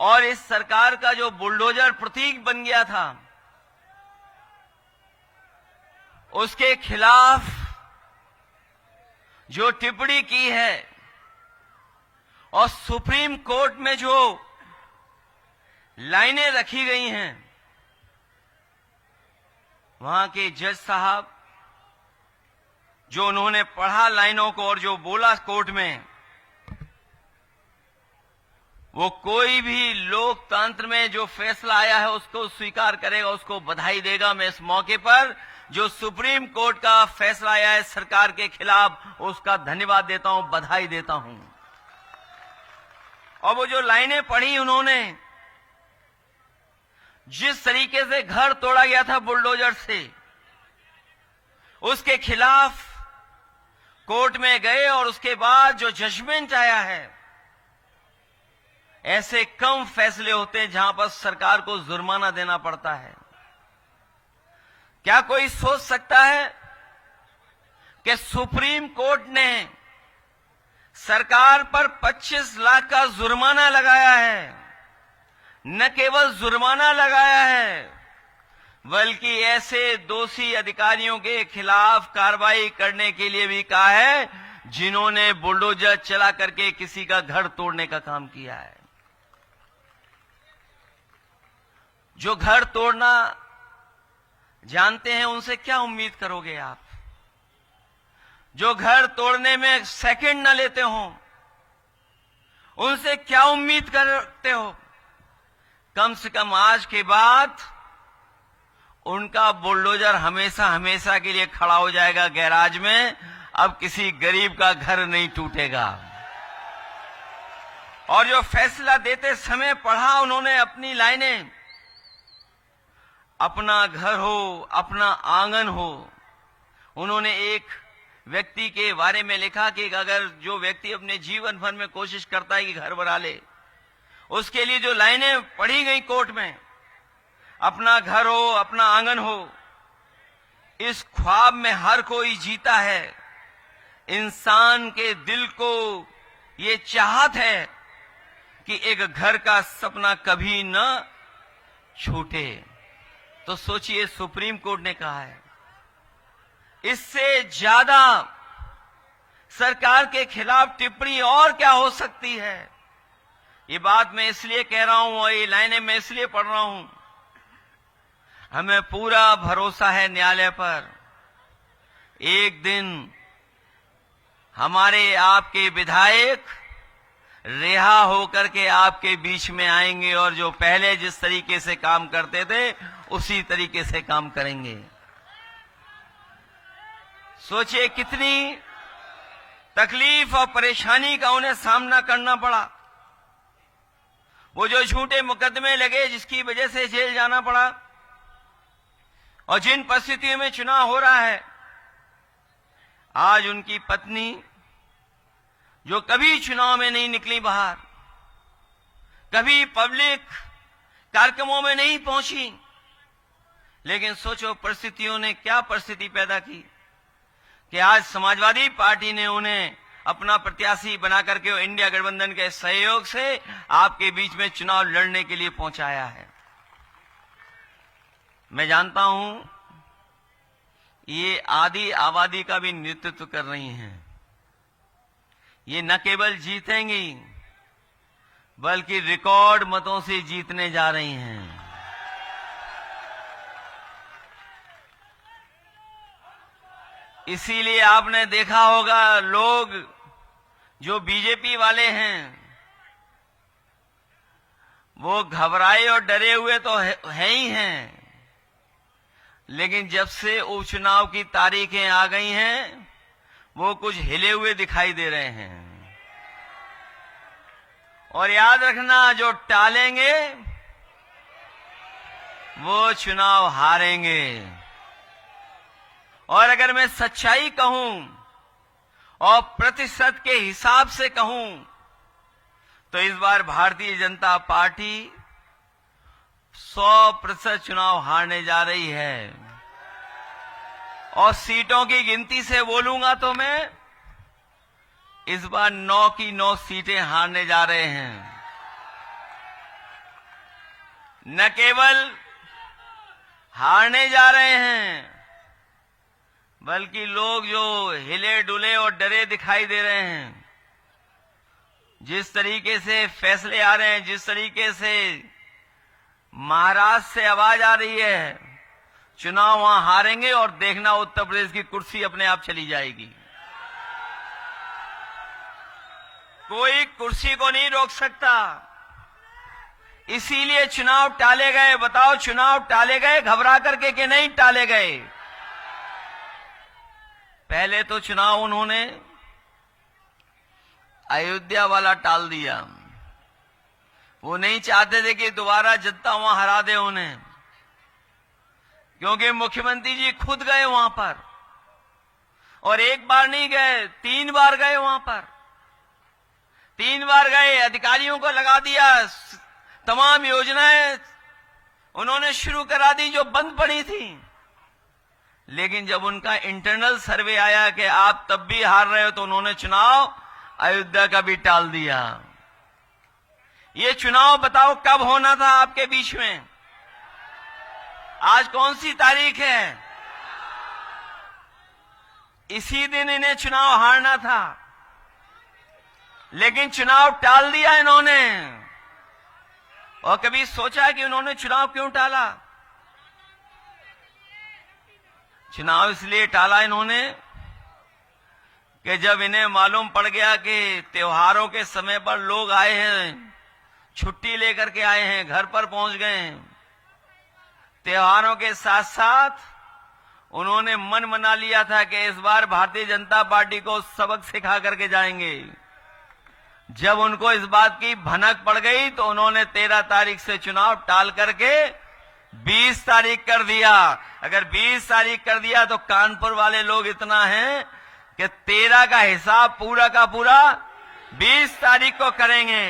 M: और इस सरकार का जो बुलडोजर प्रतीक बन गया था उसके खिलाफ जो टिप्पणी की है और सुप्रीम कोर्ट में जो लाइनें रखी गई हैं, वहां के जज साहब जो उन्होंने पढ़ा लाइनों को और जो बोला कोर्ट में, वो कोई भी लोकतंत्र में जो फैसला आया है उसको स्वीकार करेगा, उसको बधाई देगा। मैं इस मौके पर जो सुप्रीम कोर्ट का फैसला आया है सरकार के खिलाफ, उसका धन्यवाद देता हूं, बधाई देता हूं। और वो जो लाइनें पढ़ी उन्होंने, जिस तरीके से घर तोड़ा गया था बुलडोजर से, उसके खिलाफ कोर्ट में गए और उसके बाद जो जजमेंट आया है, ऐसे कम फैसले होते हैं जहां पर सरकार को जुर्माना देना पड़ता है। क्या कोई सोच सकता है कि सुप्रीम कोर्ट ने सरकार पर 25 लाख का जुर्माना लगाया है? न केवल जुर्माना लगाया है, बल्कि ऐसे दोषी अधिकारियों के खिलाफ कार्रवाई करने के लिए भी कहा है जिन्होंने बुलडोजर चला करके किसी का घर तोड़ने का काम किया है। जो घर तोड़ना जानते हैं उनसे क्या उम्मीद करोगे आप? जो घर तोड़ने में सेकंड न लेते हो, उनसे क्या उम्मीद करते हो? कम से कम आज के बाद उनका बुलडोजर हमेशा हमेशा के लिए खड़ा हो जाएगा गैराज में। अब किसी गरीब का घर नहीं टूटेगा। और जो फैसला देते समय पढ़ा उन्होंने अपनी लाइनें, अपना घर हो, अपना आंगन हो। उन्होंने एक व्यक्ति के बारे में लिखा कि अगर जो व्यक्ति अपने जीवन भर में कोशिश करता है कि घर बना ले, उसके लिए जो लाइनें पढ़ी गई कोर्ट में, अपना घर हो, अपना आंगन हो, इस ख्वाब में हर कोई जीता है। इंसान के दिल को ये चाहत है कि एक घर का सपना कभी न छूटे। तो सोचिए, सुप्रीम कोर्ट ने कहा है, इससे ज्यादा सरकार के खिलाफ टिप्पणी और क्या हो सकती है? ये बात मैं इसलिए कह रहा हूं और ये लाइनें मैं इसलिए पढ़ रहा हूं, हमें पूरा भरोसा है न्यायालय पर। एक दिन हमारे आपके विधायक रिहा होकर के आपके बीच में आएंगे और जो पहले जिस तरीके से काम करते थे उसी तरीके से काम करेंगे। सोचिए कितनी तकलीफ और परेशानी का उन्हें सामना करना पड़ा। वो जो झूठे मुकदमे लगे जिसकी वजह से जेल जाना पड़ा, और जिन परिस्थितियों में चुनाव हो रहा है, आज उनकी पत्नी जो कभी चुनाव में नहीं निकली बाहर, कभी पब्लिक कार्यक्रमों में नहीं पहुंची, लेकिन सोचो परिस्थितियों ने क्या परिस्थिति पैदा की कि आज समाजवादी पार्टी ने उन्हें अपना प्रत्याशी बना करके इंडिया गठबंधन के सहयोग से आपके बीच में चुनाव लड़ने के लिए पहुंचाया है। मैं जानता हूं ये आधी आबादी का भी नेतृत्व कर रही हैं। ये न केवल जीतेंगी बल्कि रिकॉर्ड मतों से जीतने जा रही हैं। इसीलिए आपने देखा होगा लोग जो बीजेपी वाले हैं वो घबराए और डरे हुए तो है ही हैं, लेकिन जब से उपचुनाव की तारीखें आ गई हैं वो कुछ हिले हुए दिखाई दे रहे हैं। और याद रखना, जो टालेंगे वो चुनाव हारेंगे। और अगर मैं सच्चाई कहूं और प्रतिशत के हिसाब से कहूं तो इस बार भारतीय जनता पार्टी 100% चुनाव हारने जा रही है। और सीटों की गिनती से बोलूंगा तो मैं इस बार 9 की 9 सीटें हारने जा रहे हैं। न केवल हारने जा रहे हैं बल्कि लोग जो हिले डुले और डरे दिखाई दे रहे हैं, जिस तरीके से फैसले आ रहे हैं, जिस तरीके से महाराष्ट्र से आवाज आ रही है, चुनाव वहां हारेंगे और देखना उत्तर प्रदेश की कुर्सी अपने आप चली जाएगी। कोई कुर्सी को नहीं रोक सकता। इसीलिए चुनाव टाले गए। बताओ, चुनाव टाले गए घबरा करके कि नहीं टाले गए? पहले तो चुनाव उन्होंने अयोध्या वाला टाल दिया। वो नहीं चाहते थे कि दोबारा जनता वहां हरा दे उन्हें, क्योंकि मुख्यमंत्री जी खुद गए वहां पर, और एक बार नहीं गए, 3 बार गए वहां पर। 3 बार गए, अधिकारियों को लगा दिया, तमाम योजनाएं उन्होंने शुरू करा दी जो बंद पड़ी थी। लेकिन जब उनका इंटरनल सर्वे आया कि आप तब भी हार रहे हो, तो उन्होंने चुनाव अयोध्या का भी टाल दिया। ये चुनाव बताओ कब होना था आपके बीच में? आज कौन सी तारीख है? इसी दिन इन्हें चुनाव हारना था, लेकिन चुनाव टाल दिया इन्होंने। और कभी सोचा कि उन्होंने चुनाव क्यों टाला? चुनाव इसलिए टाला इन्होंने कि जब इन्हें मालूम पड़ गया कि त्योहारों के समय पर लोग आए हैं, छुट्टी लेकर के आए हैं, घर पर पहुंच गए हैं, त्योहारों के साथ साथ उन्होंने मन बना लिया था कि इस बार भारतीय जनता पार्टी को सबक सिखा करके जाएंगे। जब उनको इस बात की भनक पड़ गई तो उन्होंने 13 तारीख से चुनाव टाल करके 20 तारीख कर दिया। अगर 20 तारीख कर दिया तो कानपुर वाले लोग इतना हैं कि 13 का हिसाब पूरा का पूरा 20 तारीख को करेंगे।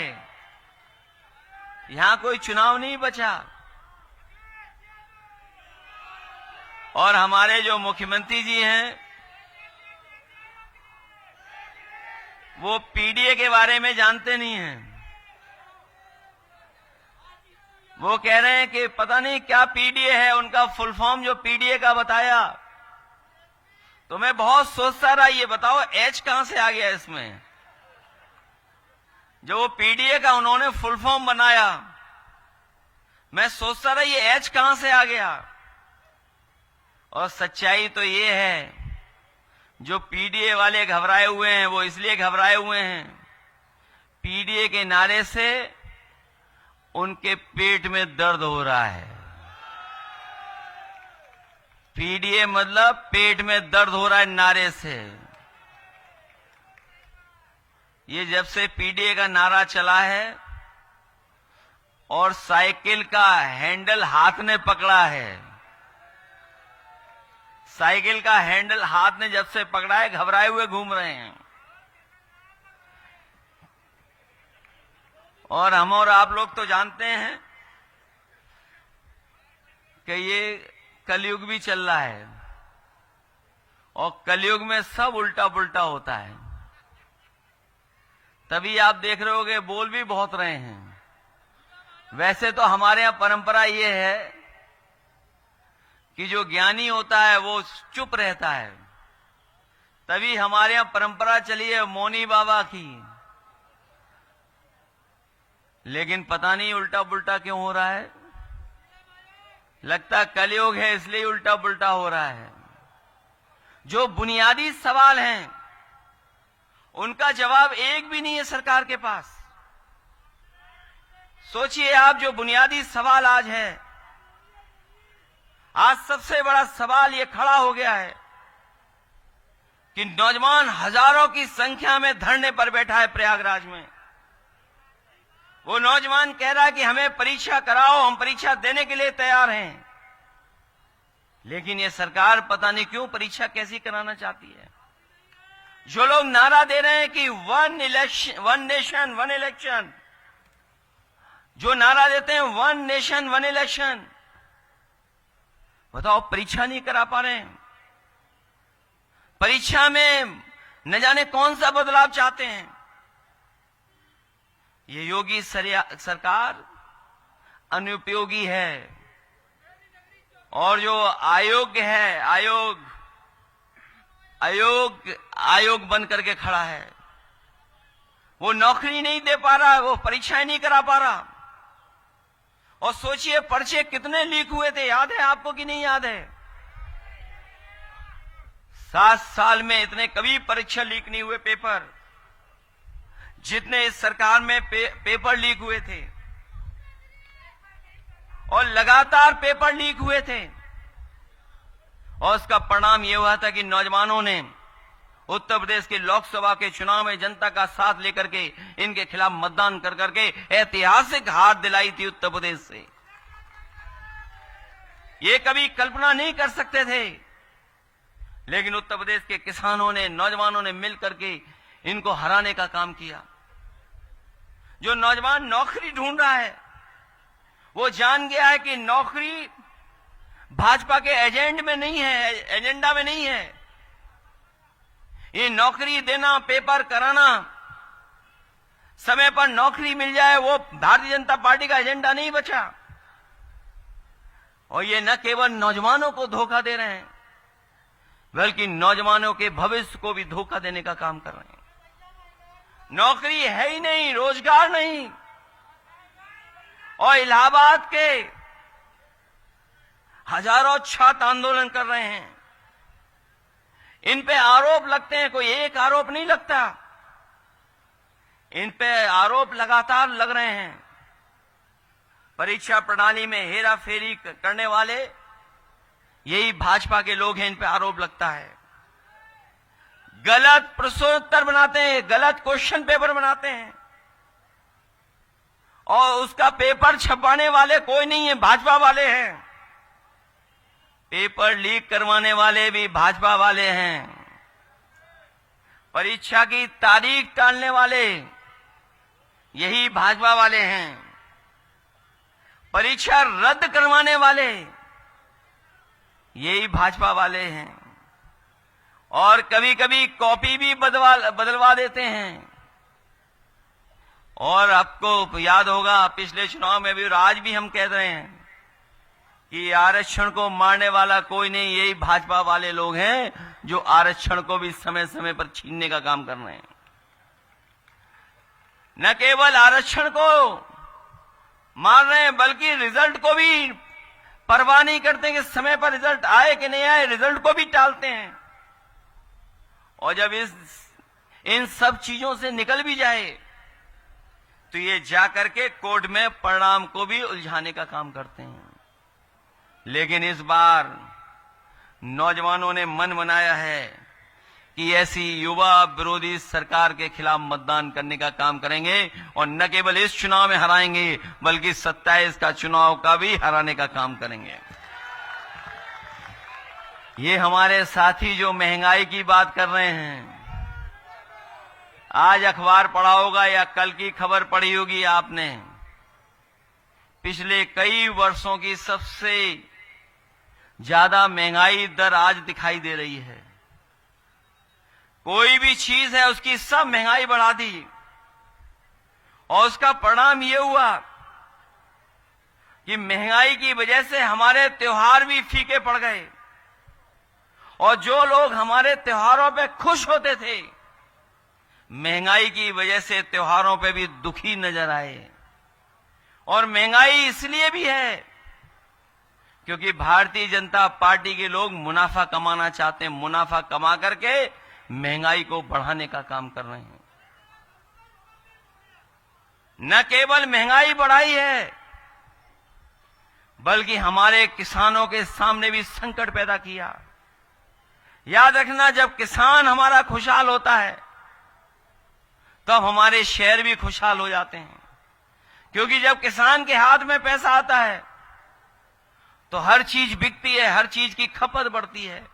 M: यहां कोई चुनाव नहीं बचा। और हमारे जो मुख्यमंत्री जी हैं, वो पीडीए के बारे में जानते नहीं हैं। वो कह रहे हैं कि पता नहीं क्या पीडीए है, उनका फुल फॉर्म जो पीडीए का बताया, तो मैं बहुत सोचता रहा, ये बताओ एच कहां से आ गया इसमें? जो वो पीडीए का उन्होंने फुल फॉर्म बनाया, मैं सोचता रहा ये एच कहां से आ गया। और सच्चाई तो ये है, जो पीडीए वाले घबराए हुए हैं, वो इसलिए घबराए हुए हैं, पीडीए के नारे से उनके पेट में दर्द हो रहा है। पीडीए मतलब पेट में दर्द हो रहा है नारे से। ये जब से पीडीए का नारा चला है और साइकिल का हैंडल हाथ ने पकड़ा है, साइकिल का हैंडल हाथ ने जब से पकड़ा है, घबराए हुए घूम रहे हैं। और हम और आप लोग तो जानते हैं कि ये कलयुग भी चल रहा है, और कलयुग में सब उल्टा पुल्टा होता है। तभी आप देख रहे होगे बोल भी बहुत रहे हैं। वैसे तो हमारे यहां परंपरा ये है कि जो ज्ञानी होता है वो चुप रहता है। तभी हमारे यहां परंपरा चली है मौनी बाबा की। लेकिन पता नहीं उल्टा पुल्टा क्यों हो रहा है। लगता कलयुग है इसलिए उल्टा पुल्टा हो रहा है। जो बुनियादी सवाल हैं उनका जवाब एक भी नहीं है सरकार के पास। सोचिए आप, जो बुनियादी सवाल आज है, आज सबसे बड़ा सवाल ये खड़ा हो गया है कि नौजवान हजारों की संख्या में धरने पर बैठा है प्रयागराज में। वो नौजवान कह रहा है कि हमें परीक्षा कराओ, हम परीक्षा देने के लिए तैयार हैं। लेकिन ये सरकार पता नहीं क्यों परीक्षा कैसी कराना चाहती है। जो लोग नारा दे रहे हैं कि वन नेशन वन इलेक्शन, जो नारा देते हैं वन नेशन वन इलेक्शन, बताओ परीक्षा नहीं करा पा रहे हैं। परीक्षा में न जाने कौन सा बदलाव चाहते हैं। ये योगी सरकार अनुपयोगी है। और जो आयोग है, आयोग बन करके खड़ा है, वो नौकरी नहीं दे पा रहा, वो परीक्षाएं नहीं करा पा रहा। और सोचिए पर्चे कितने लीक हुए थे, याद है आपको कि नहीं याद है? 7 साल में इतने कभी परीक्षा लीक नहीं हुए पेपर, जितने इस सरकार में पेपर लीक हुए थे। और लगातार पेपर लीक हुए थे। और उसका परिणाम यह हुआ था कि नौजवानों ने उत्तर प्रदेश के लोकसभा के चुनाव में जनता का साथ लेकर के इनके खिलाफ मतदान कर करके ऐतिहासिक हार दिलाई थी उत्तर प्रदेश से। ये कभी कल्पना नहीं कर सकते थे, लेकिन उत्तर प्रदेश के किसानों ने, नौजवानों ने मिलकर के इनको हराने का काम किया। जो नौजवान नौकरी ढूंढ रहा है वो जान गया है कि नौकरी भाजपा के एजेंडा में नहीं है। ये नौकरी देना, पेपर कराना, समय पर नौकरी मिल जाए, वो भारतीय जनता पार्टी का एजेंडा नहीं बचा। और ये न केवल नौजवानों को धोखा दे रहे हैं, बल्कि नौजवानों के भविष्य को भी धोखा देने का काम कर रहे हैं। नौकरी है ही नहीं, रोजगार नहीं। और इलाहाबाद के हजारों छात्र आंदोलन कर रहे हैं। इन पे आरोप लगते हैं, कोई एक आरोप नहीं लगता, इन पे आरोप लगातार लग रहे हैं। परीक्षा प्रणाली में हेरा फेरी करने वाले यही भाजपा के लोग हैं, इन पे आरोप लगता है। गलत प्रश्नोत्तर बनाते हैं, गलत क्वेश्चन पेपर बनाते हैं, और उसका पेपर छपवाने वाले कोई नहीं है, भाजपा वाले हैं। पेपर लीक करवाने वाले भी भाजपा वाले हैं। परीक्षा की तारीख टालने वाले यही भाजपा वाले हैं। परीक्षा रद्द करवाने वाले यही भाजपा वाले हैं। और कभी कभी कॉपी भी बदलवा देते हैं। और आपको याद होगा पिछले चुनाव में भी और आज भी हम कह रहे हैं कि आरक्षण को मारने वाला कोई नहीं, यही भाजपा वाले लोग हैं जो आरक्षण को भी समय समय पर छीनने का काम कर रहे हैं। न केवल आरक्षण को मार रहे हैं, बल्कि रिजल्ट को भी परवाह नहीं करते कि समय पर रिजल्ट आए कि नहीं आए, रिजल्ट को भी टालते हैं। और जब इन सब चीजों से निकल भी जाए तो ये जाकर के कोर्ट में परिणाम को भी उलझाने का काम करते हैं। लेकिन इस बार नौजवानों ने मन बनाया है कि ऐसी युवा विरोधी सरकार के खिलाफ मतदान करने का काम करेंगे, और न केवल इस चुनाव में हराएंगे बल्कि 27 का चुनाव का भी हराने का काम करेंगे। ये हमारे साथी जो महंगाई की बात कर रहे हैं, आज अखबार पढ़ा होगा या कल की खबर पढ़ी होगी आपने, पिछले कई वर्षों की सबसे ज्यादा महंगाई दर आज दिखाई दे रही है। कोई भी चीज है उसकी सब महंगाई बढ़ा दी, और उसका परिणाम यह हुआ कि महंगाई की वजह से हमारे त्योहार भी फीके पड़ गए, और जो लोग हमारे त्योहारों पे खुश होते थे, महंगाई की वजह से त्योहारों पे भी दुखी नजर आए। और महंगाई इसलिए भी है क्योंकि भारतीय जनता पार्टी के लोग मुनाफा कमाना चाहते हैं, मुनाफा कमा करके महंगाई को बढ़ाने का काम कर रहे हैं। न केवल महंगाई बढ़ाई है, बल्कि हमारे किसानों के सामने भी संकट पैदा किया। याद रखना, जब किसान हमारा खुशहाल होता है तब हमारे शहर भी खुशहाल हो जाते हैं, क्योंकि जब किसान के हाथ में पैसा आता है तो हर चीज बिकती है, हर चीज की खपत बढ़ती है।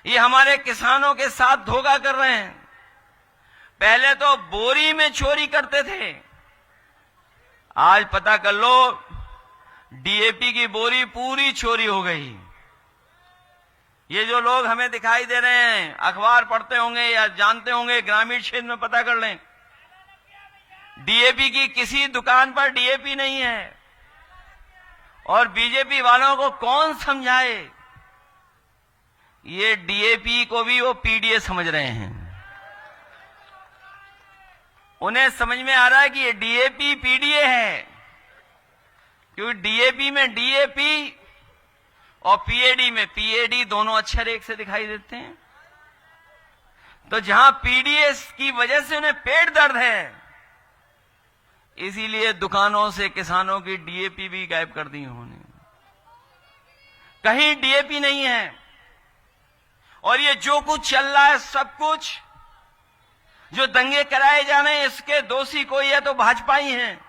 M: ये हमारे किसानों के साथ धोखा कर रहे हैं। पहले तो बोरी में चोरी करते थे, आज पता कर लो डीएपी की बोरी पूरी चोरी हो गई। ये जो लोग हमें दिखाई दे रहे हैं, अखबार पढ़ते होंगे या जानते होंगे, ग्रामीण क्षेत्र में पता कर लें, डीएपी की किसी दुकान पर डीएपी नहीं है। और बीजेपी वालों को कौन समझाए, ये डीएपी को भी वो पीडीए समझ रहे हैं। उन्हें समझ में आ रहा है कि ये डीएपी पीडीए है, क्योंकि डीएपी में डीएपी और पीएडी में पीएडी दोनों अक्षर एक से दिखाई देते हैं। तो जहां पीडीएस की वजह से उन्हें पेट दर्द है, इसीलिए दुकानों से किसानों की डीएपी भी गायब कर दी उन्होंने। कहीं डीएपी नहीं है। और ये जो कुछ चल रहा है, सब कुछ जो दंगे कराए जा रहे हैं, इसके दोषी कोई है तो भाजपा ही हैं।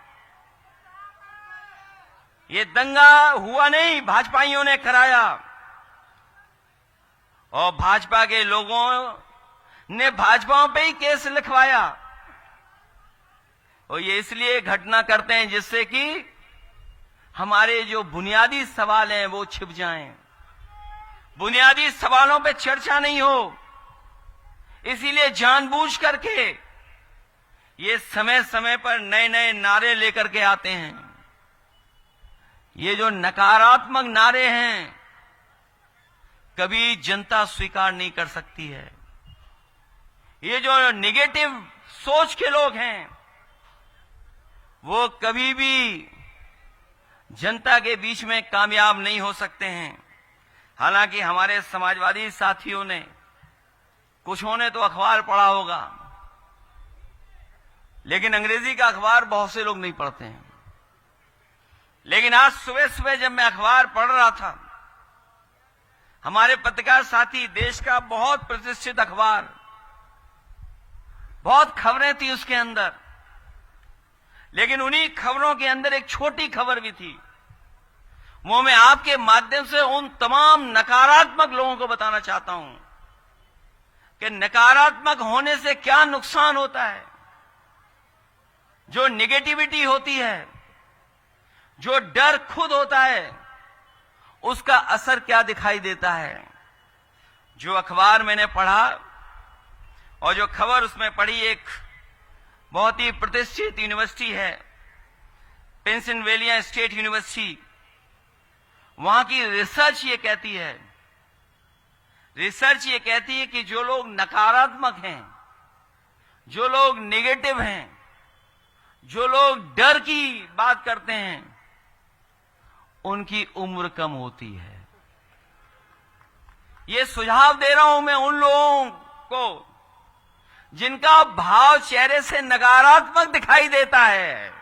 M: ये दंगा हुआ नहीं, भाजपाइयों ने कराया, और भाजपा के लोगों ने भाजपा पे ही केस लिखवाया। और ये इसलिए घटना करते हैं जिससे कि हमारे जो बुनियादी सवाल हैं वो छिप जाएं, बुनियादी सवालों पे चर्चा नहीं हो। इसीलिए जानबूझ करके ये समय समय पर नए नए नारे लेकर के आते हैं। ये जो नकारात्मक नारे हैं कभी जनता स्वीकार नहीं कर सकती है। ये जो नेगेटिव सोच के लोग हैं वो कभी भी जनता के बीच में कामयाब नहीं हो सकते हैं। हालांकि हमारे समाजवादी साथियों ने, कुछों ने तो अखबार पढ़ा होगा, लेकिन अंग्रेजी का अखबार बहुत से लोग नहीं पढ़ते हैं। लेकिन आज सुबह सुबह जब मैं अखबार पढ़ रहा था, हमारे पत्रकार साथी, देश का बहुत प्रतिष्ठित अखबार, बहुत खबरें थी उसके अंदर, लेकिन उन्हीं खबरों के अंदर एक छोटी खबर भी थी। वो मैं आपके माध्यम से उन तमाम नकारात्मक लोगों को बताना चाहता हूं कि नकारात्मक होने से क्या नुकसान होता है। जो नेगेटिविटी होती है, जो डर खुद होता है, उसका असर क्या दिखाई देता है। जो अखबार मैंने पढ़ा और जो खबर उसमें पढ़ी, एक बहुत ही प्रतिष्ठित यूनिवर्सिटी है, पेंसिल्वेनिया स्टेट यूनिवर्सिटी, वहां की रिसर्च ये कहती है कि जो लोग नकारात्मक हैं, जो लोग नेगेटिव हैं, जो लोग डर की बात करते हैं, उनकी उम्र कम होती है। ये सुझाव दे रहा हूं मैं उन लोगों को जिनका भाव चेहरे से नकारात्मक दिखाई देता है,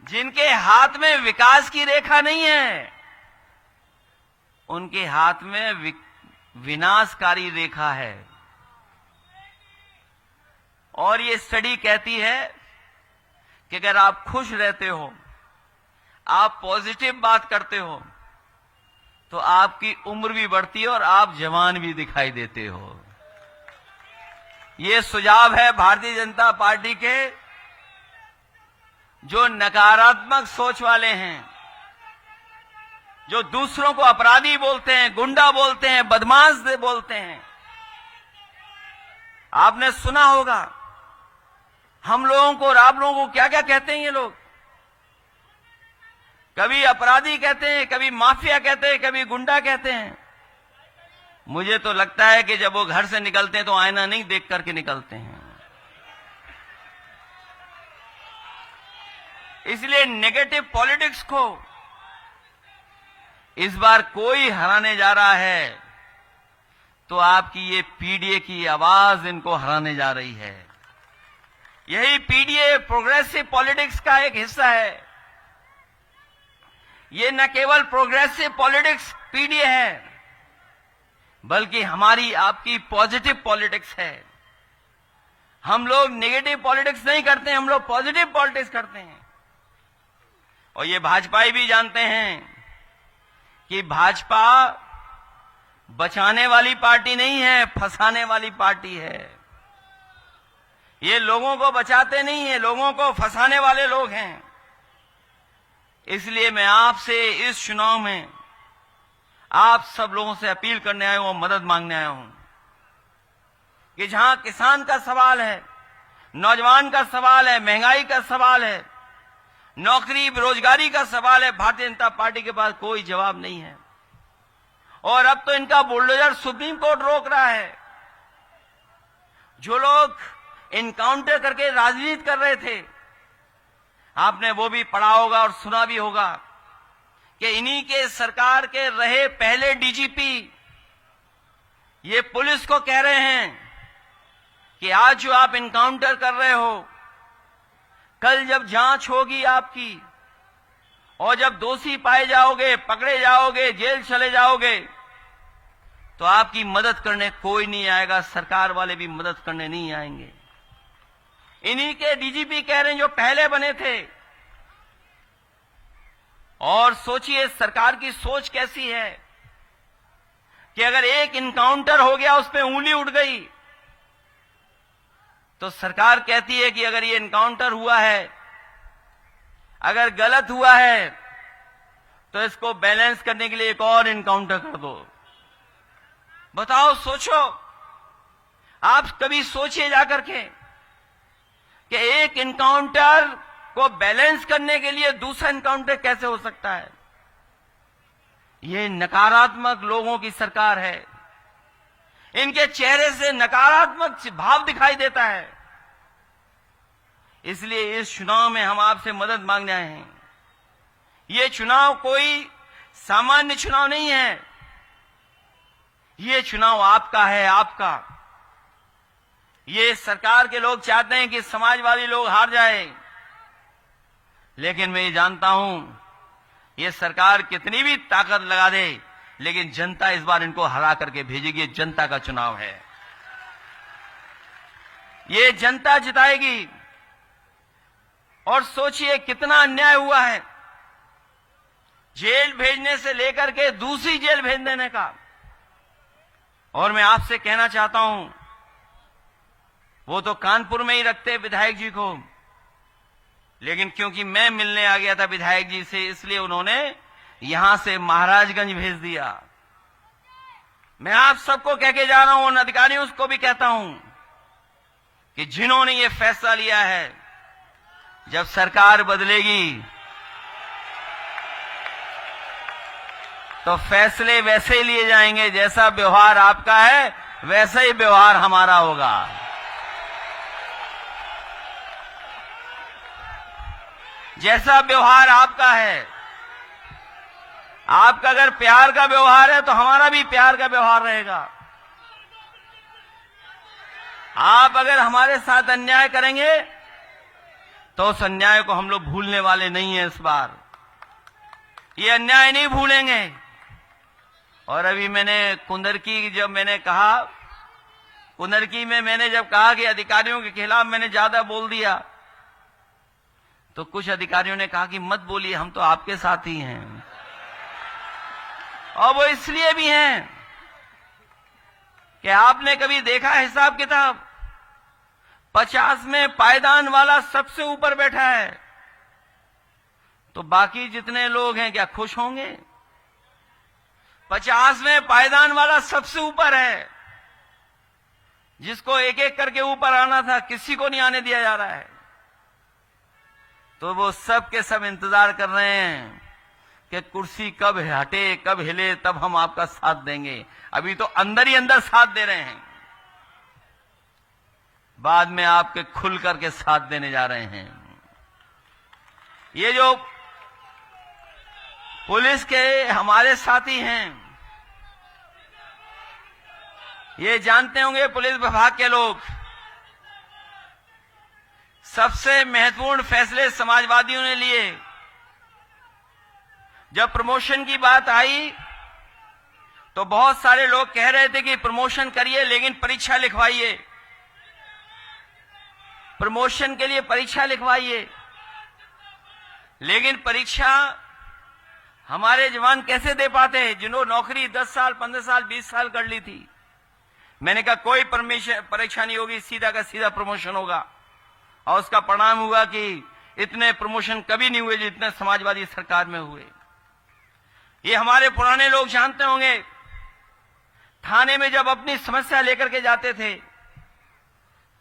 M: जिनके हाथ में विकास की रेखा नहीं है, उनके हाथ में विनाशकारी रेखा है। और ये स्टडी कहती है कि अगर आप खुश रहते हो, आप पॉजिटिव बात करते हो, तो आपकी उम्र भी बढ़ती है और आप जवान भी दिखाई देते हो। ये सुझाव है भारतीय जनता पार्टी के जो नकारात्मक सोच वाले हैं, जो दूसरों को अपराधी बोलते हैं, गुंडा बोलते हैं, बदमाश बोलते हैं। आपने सुना होगा हम लोगों को और आप लोगों को क्या क्या कहते हैं ये लोग। कभी अपराधी कहते हैं, कभी माफिया कहते हैं, कभी गुंडा कहते हैं। मुझे तो लगता है कि जब वो घर से निकलते हैं तो आईना नहीं देख करके निकलते हैं। इसलिए नेगेटिव पॉलिटिक्स को इस बार कोई हराने जा रहा है तो आपकी ये पीडीए की आवाज इनको हराने जा रही है। यही पीडीए प्रोग्रेसिव पॉलिटिक्स का एक हिस्सा है। ये न केवल प्रोग्रेसिव पॉलिटिक्स पीडीए है, बल्कि हमारी आपकी पॉजिटिव पॉलिटिक्स है। हम लोग नेगेटिव पॉलिटिक्स नहीं करते, हम लोग पॉजिटिव पॉलिटिक्स करते हैं। और ये भाजपाई भी जानते हैं कि भाजपा बचाने वाली पार्टी नहीं है, फंसाने वाली पार्टी है। ये लोगों को बचाते नहीं है, लोगों को फंसाने वाले लोग हैं। इसलिए मैं आपसे इस चुनाव में आप सब लोगों से अपील करने आया हूं और मदद मांगने आया हूं कि जहां किसान का सवाल है, नौजवान का सवाल है, महंगाई का सवाल है, नौकरी बेरोजगारी का सवाल है, भारतीय जनता पार्टी के पास कोई जवाब नहीं है। और अब तो इनका बुलडोजर सुप्रीम कोर्ट रोक रहा है। जो लोग इनकाउंटर करके राजनीति कर रहे थे, आपने वो भी पढ़ा होगा और सुना भी होगा कि इन्हीं के सरकार के रहे पहले डीजीपी ये पुलिस को कह रहे हैं कि आज जो आप इनकाउंटर कर रहे हो, कल जब जांच होगी आपकी और जब दोषी पाए जाओगे, पकड़े जाओगे, जेल चले जाओगे, तो आपकी मदद करने कोई नहीं आएगा, सरकार वाले भी मदद करने नहीं आएंगे। इन्हीं के डीजीपी कह रहे हैं जो पहले बने थे। और सोचिए सरकार की सोच कैसी है कि अगर एक इनकाउंटर हो गया, उस पर उंगली उठ गई, तो सरकार कहती है कि अगर ये इनकाउंटर हुआ है, अगर गलत हुआ है, तो इसको बैलेंस करने के लिए एक और इनकाउंटर कर दो। बताओ, सोचो, आप कभी सोचिए जाकर के कि एक इनकाउंटर को बैलेंस करने के लिए दूसरा इनकाउंटर कैसे हो सकता है। ये नकारात्मक लोगों की सरकार है। इनके चेहरे से नकारात्मक भाव दिखाई देता है। इसलिए इस चुनाव में हम आपसे मदद मांगने आए हैं। ये चुनाव कोई सामान्य चुनाव नहीं है, ये चुनाव आपका है, आपका। ये सरकार के लोग चाहते हैं कि समाजवादी लोग हार जाए, लेकिन मैं ये जानता हूं ये सरकार कितनी भी ताकत लगा दे, लेकिन जनता इस बार इनको हरा करके भेजेगी। ये जनता का चुनाव है, ये जनता जिताएगी। और सोचिए कितना अन्याय हुआ है, जेल भेजने से लेकर के दूसरी जेल भेज देने का। और मैं आपसे कहना चाहता हूं, वो तो कानपुर में ही रखते विधायक जी को, लेकिन क्योंकि मैं मिलने आ गया था विधायक जी से, इसलिए उन्होंने यहां से महाराजगंज भेज दिया। मैं आप सबको कह के जा रहा हूं, उन अधिकारियों को भी कहता हूं कि जिन्होंने ये फैसला लिया है, जब सरकार बदलेगी तो फैसले वैसे ही लिए जाएंगे। जैसा व्यवहार आपका है वैसा ही व्यवहार हमारा होगा। जैसा व्यवहार आपका है, आपका अगर प्यार का व्यवहार है तो हमारा भी प्यार का व्यवहार रहेगा। आप अगर हमारे साथ अन्याय करेंगे तो उस अन्याय को हम लोग भूलने वाले नहीं हैं। इस बार ये अन्याय नहीं भूलेंगे। और अभी मैंने कुंदरकी जब मैंने कहा, कुंदरकी में मैंने जब कहा कि अधिकारियों के खिलाफ मैंने ज्यादा बोल दिया, तो कुछ अधिकारियों ने कहा कि मत बोलिए, हम तो आपके साथ ही हैं। और वो इसलिए भी हैं कि आपने कभी देखा हिसाब किताब, 50 में पायदान वाला सबसे ऊपर बैठा है, तो बाकी जितने लोग हैं क्या खुश होंगे? 50 में पायदान वाला सबसे ऊपर है, जिसको एक एक करके ऊपर आना था, किसी को नहीं आने दिया जा रहा है। तो वो सब के सब इंतजार कर रहे हैं कि कुर्सी कब हटे, कब हिले, तब हम आपका साथ देंगे। अभी तो अंदर ही अंदर साथ दे रहे हैं, बाद में आपके खुल करके साथ देने जा रहे हैं। ये जो पुलिस के हमारे साथी हैं, ये जानते होंगे पुलिस विभाग के लोग, सबसे महत्वपूर्ण फैसले समाजवादियों ने लिए। जब प्रमोशन की बात आई तो बहुत सारे लोग कह रहे थे कि प्रमोशन करिए लेकिन परीक्षा लिखवाइए, प्रमोशन के लिए परीक्षा लिखवाइए। लेकिन परीक्षा हमारे जवान कैसे दे पाते हैं जिन्होंने नौकरी 10 साल, 15 साल, 20 साल कर ली थी। मैंने कहा कोई परीक्षा नहीं होगी, सीधा का सीधा प्रमोशन होगा। और उसका परिणाम हुआ कि इतने प्रमोशन कभी नहीं हुए जितने समाजवादी सरकार में हुए। ये हमारे पुराने लोग जानते होंगे, थाने में जब अपनी समस्या लेकर के जाते थे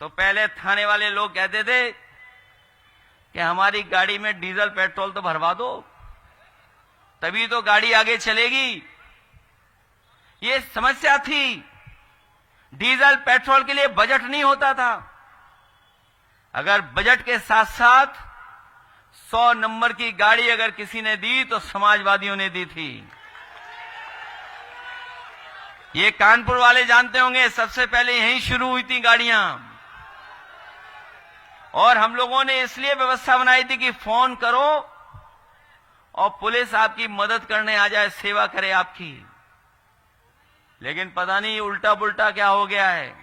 M: तो पहले थाने वाले लोग कहते थे कि हमारी गाड़ी में डीजल पेट्रोल तो भरवा दो, तभी तो गाड़ी आगे चलेगी। ये समस्या थी, डीजल पेट्रोल के लिए बजट नहीं होता था। अगर बजट के साथ साथ 100 नंबर की गाड़ी अगर किसी ने दी तो समाजवादियों ने दी थी। ये कानपुर वाले जानते होंगे, सबसे पहले यहीं शुरू हुई थी गाड़ियां। और हम लोगों ने इसलिए व्यवस्था बनाई थी कि फोन करो और पुलिस आपकी मदद करने आ जाए, सेवा करे आपकी। लेकिन पता नहीं उल्टा पुल्टा क्या हो गया है।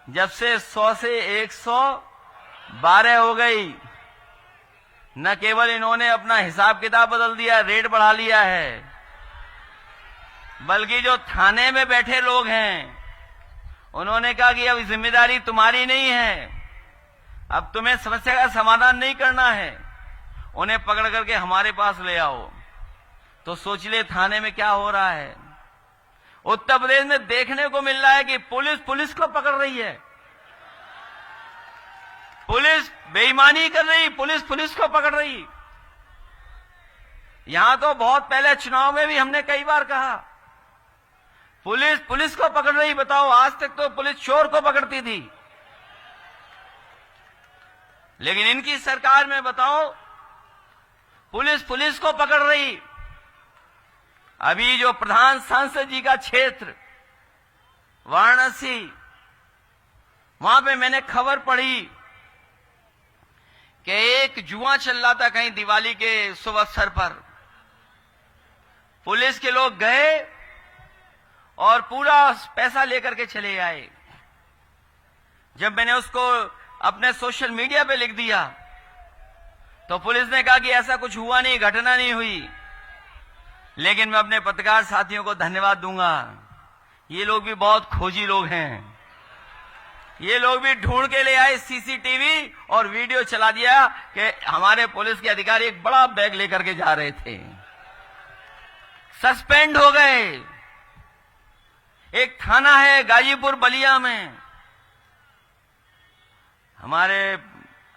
M: जब से 100 से 112 हो गई, न केवल इन्होंने अपना हिसाब किताब बदल दिया, रेट बढ़ा लिया है, बल्कि जो थाने में बैठे लोग हैं उन्होंने कहा कि अब जिम्मेदारी तुम्हारी नहीं है, अब तुम्हें समस्या का समाधान नहीं करना है, उन्हें पकड़ करके हमारे पास ले आओ। तो सोच ले थाने में क्या हो रहा है। उत्तर प्रदेश में देखने को मिल रहा है कि पुलिस पुलिस को पकड़ रही है, पुलिस बेईमानी कर रही, पुलिस पुलिस को पकड़ रही। यहां तो बहुत पहले चुनाव में भी हमने कई बार कहा पुलिस पुलिस को पकड़ रही। बताओ, आज तक तो पुलिस चोर को पकड़ती थी, लेकिन इनकी सरकार में बताओ पुलिस पुलिस को पकड़ रही। अभी जो प्रधान सांसद जी का क्षेत्र वाराणसी, वहां पे मैंने खबर पढ़ी कि एक जुआ चल रहा था कहीं दिवाली के शुभ अवसर पर। पुलिस के लोग गए और पूरा पैसा लेकर के चले आए। जब मैंने उसको अपने सोशल मीडिया पे लिख दिया तो पुलिस ने कहा कि ऐसा कुछ हुआ नहीं, घटना नहीं हुई। लेकिन मैं अपने पत्रकार साथियों को धन्यवाद दूंगा, ये लोग भी बहुत खोजी लोग हैं। ये लोग भी ढूंढ के ले आए सीसीटीवी और वीडियो चला दिया कि हमारे पुलिस के अधिकारी एक बड़ा बैग लेकर के जा रहे थे, सस्पेंड हो गए। एक थाना है गाजीपुर बलिया में,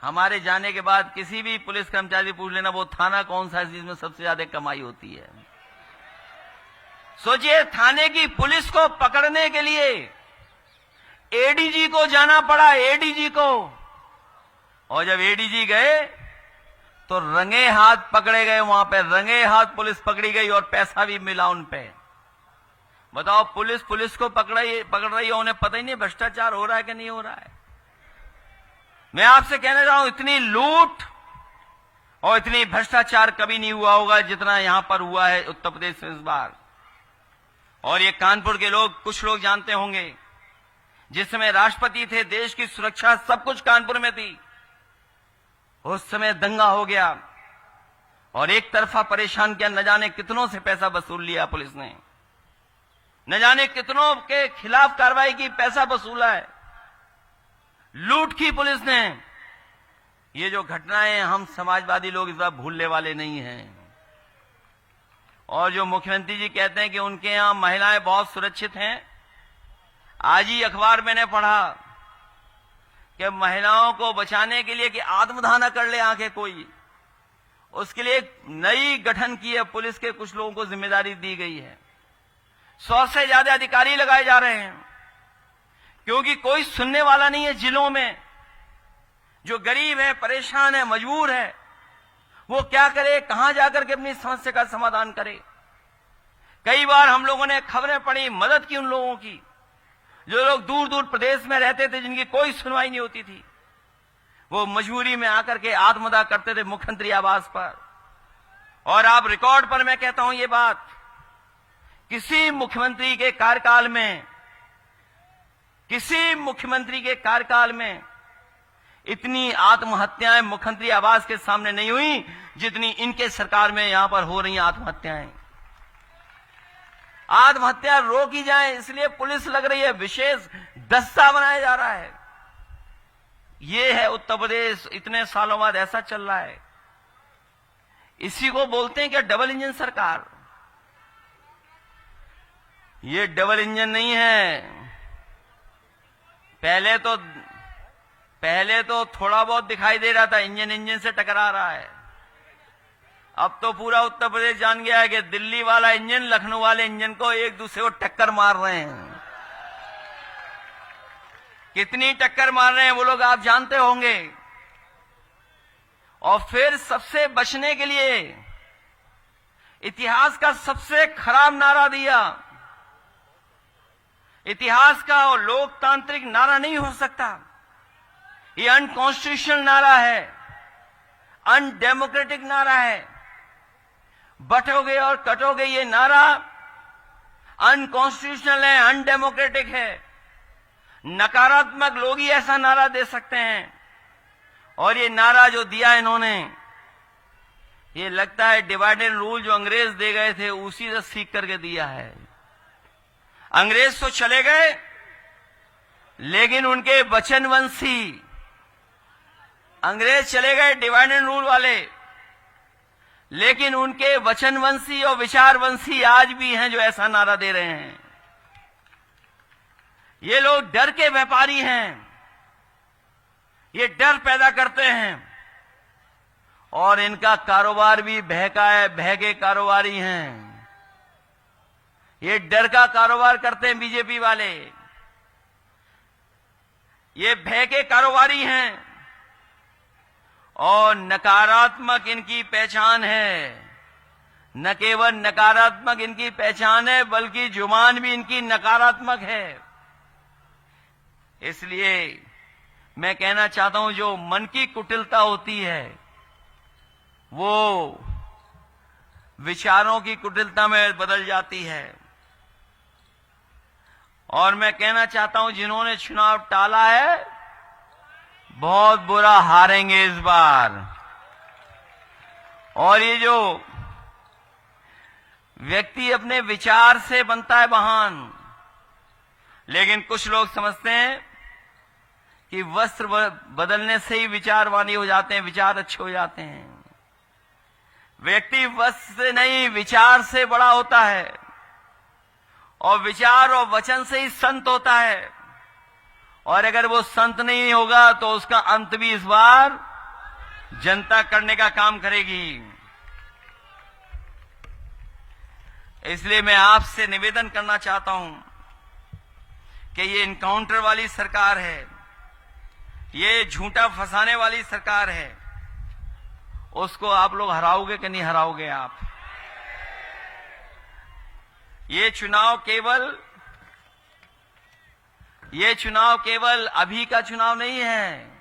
M: हमारे जाने के बाद किसी भी पुलिस कर्मचारी पूछ लेना वो थाना कौन सा है जिसमें सबसे ज्यादा कमाई होती है। सोचिए, थाने की पुलिस को पकड़ने के लिए एडीजी को जाना पड़ा, एडीजी को। और जब एडीजी गए तो रंगे हाथ पकड़े गए, वहां पे रंगे हाथ पुलिस पकड़ी गई और पैसा भी मिला उन पे। बताओ, पुलिस पुलिस को पकड़ रही है, उन्हें पता ही नहीं भ्रष्टाचार हो रहा है कि नहीं हो रहा है। मैं आपसे कहना चाहूं, इतनी लूट और इतनी भ्रष्टाचार कभी नहीं हुआ होगा जितना यहां पर हुआ है उत्तर प्रदेश में इस बार। और ये कानपुर के लोग, कुछ लोग जानते होंगे, जिस समय राष्ट्रपति थे, देश की सुरक्षा सब कुछ कानपुर में थी, उस समय दंगा हो गया और एक तरफा परेशान किया। न जाने कितनों से पैसा वसूल लिया पुलिस ने, न जाने कितनों के खिलाफ कार्रवाई की, पैसा वसूला है, लूट की पुलिस ने। ये जो घटनाएं हम समाजवादी लोग इस बार भूलने वाले नहीं हैं। और जो मुख्यमंत्री जी कहते हैं कि उनके यहां महिलाएं बहुत सुरक्षित हैं, आज ही अखबार मैंने पढ़ा कि महिलाओं को बचाने के लिए कि आत्मदाह न कर ले आके कोई, उसके लिए एक नई गठन की है पुलिस के, कुछ लोगों को जिम्मेदारी दी गई है। 100 से ज्यादा अधिकारी लगाए जा रहे हैं, क्योंकि कोई सुनने वाला नहीं है। जिलों में जो गरीब है, परेशान है, मजबूर है, वो क्या करे, कहां जाकर के अपनी समस्या का समाधान करे। कई बार हम लोगों ने खबरें पढ़ी, मदद की उन लोगों की जो लोग दूर दूर प्रदेश में रहते थे, जिनकी कोई सुनवाई नहीं होती थी। वो मजबूरी में आकर के आत्मदाह करते थे मुख्यमंत्री आवास पर। और आप रिकॉर्ड पर मैं कहता हूं ये बात, किसी मुख्यमंत्री के कार्यकाल में, किसी मुख्यमंत्री के कार्यकाल में इतनी आत्महत्याएं मुख्यमंत्री आवास के सामने नहीं हुई जितनी इनके सरकार में यहां पर हो रही हैं आत्महत्याएं। आत्महत्या रोकी जाए इसलिए पुलिस लग रही है, विशेष दस्ता बनाया जा रहा है। ये है उत्तर प्रदेश, इतने सालों बाद ऐसा चल रहा है। इसी को बोलते हैं कि डबल इंजन सरकार। ये डबल इंजन नहीं है। पहले तो थोड़ा बहुत दिखाई दे रहा था, इंजन इंजन से टकरा रहा है। अब तो पूरा उत्तर प्रदेश जान गया है कि दिल्ली वाला इंजन, लखनऊ वाले इंजन को एक दूसरे को टक्कर मार रहे हैं। कितनी टक्कर मार रहे हैं वो लोग आप जानते होंगे। और फिर सबसे बचने के लिए इतिहास का सबसे खराब नारा दिया। इतिहास का और लोकतांत्रिक नारा नहीं हो सकता, ये अनकॉन्स्टिट्यूशनल नारा है, अनडेमोक्रेटिक नारा है। बटोगे और कटोगे ये नारा अनकॉन्स्टिट्यूशनल है, अनडेमोक्रेटिक है। नकारात्मक लोग ही ऐसा नारा दे सकते हैं। और ये नारा जो दिया इन्होंने, ये लगता है डिवाइड एंड रूल जो अंग्रेज दे गए थे उसी से सीख करके दिया है। अंग्रेज तो चले गए, लेकिन उनके वचनवंशी, अंग्रेज चले गए डिवाइड एंड रूल वाले, लेकिन उनके वचनवंशी और विचारवंशी आज भी हैं जो ऐसा नारा दे रहे हैं। ये लोग डर के व्यापारी हैं, ये डर पैदा करते हैं और इनका कारोबार भी भय का है, भय के कारोबारी हैं। ये डर का कारोबार करते हैं बीजेपी वाले, ये भय के कारोबारी हैं और नकारात्मक इनकी पहचान है। न केवल नकारात्मक इनकी पहचान है बल्कि जुबान भी इनकी नकारात्मक है। इसलिए मैं कहना चाहता हूं, जो मन की कुटिलता होती है वो विचारों की कुटिलता में बदल जाती है। और मैं कहना चाहता हूं, जिन्होंने चुनाव टाला है बहुत बुरा हारेंगे इस बार। और ये जो व्यक्ति अपने विचार से बनता है महान, लेकिन कुछ लोग समझते हैं कि वस्त्र बदलने से ही विचारवानी हो जाते हैं, विचार अच्छे हो जाते हैं। व्यक्ति वस्त्र से नहीं, विचार से बड़ा होता है और विचार और वचन से ही संत होता है। और अगर वो संत नहीं होगा तो उसका अंत भी इस बार जनता करने का काम करेगी। इसलिए मैं आपसे निवेदन करना चाहता हूं कि ये इनकाउंटर वाली सरकार है, ये झूठा फंसाने वाली सरकार है, उसको आप लोग हराओगे कि नहीं हराओगे आप? ये चुनाव केवल अभी का चुनाव नहीं है,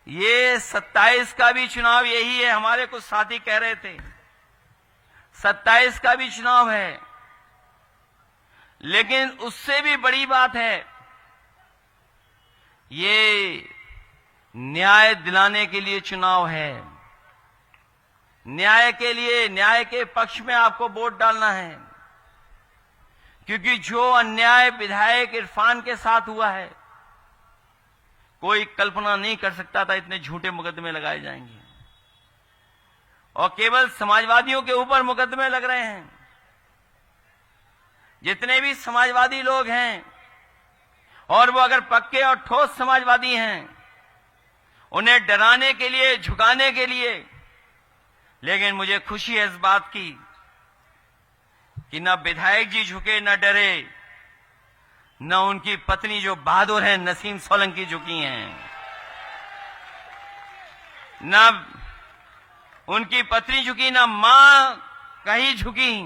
M: ये 27 का भी चुनाव यही है। हमारे कुछ साथी कह रहे थे 27 का भी चुनाव है, लेकिन उससे भी बड़ी बात है, ये न्याय दिलाने के लिए चुनाव है। न्याय के लिए, न्याय के पक्ष में आपको वोट डालना है, क्योंकि जो अन्याय विधायक इरफान के साथ हुआ है कोई कल्पना नहीं कर सकता था इतने झूठे मुकदमे लगाए जाएंगे। और केवल समाजवादियों के ऊपर मुकदमे लग रहे हैं। जितने भी समाजवादी लोग हैं, और वो अगर पक्के और ठोस समाजवादी हैं, उन्हें डराने के लिए, झुकाने के लिए। लेकिन मुझे खुशी है इस बात की कि न विधायक जी झुके, न डरे, न उनकी पत्नी जो बहादुर है नसीम सोलंकी झुकी हैं, न उनकी पत्नी झुकी, न मां कहीं झुकी।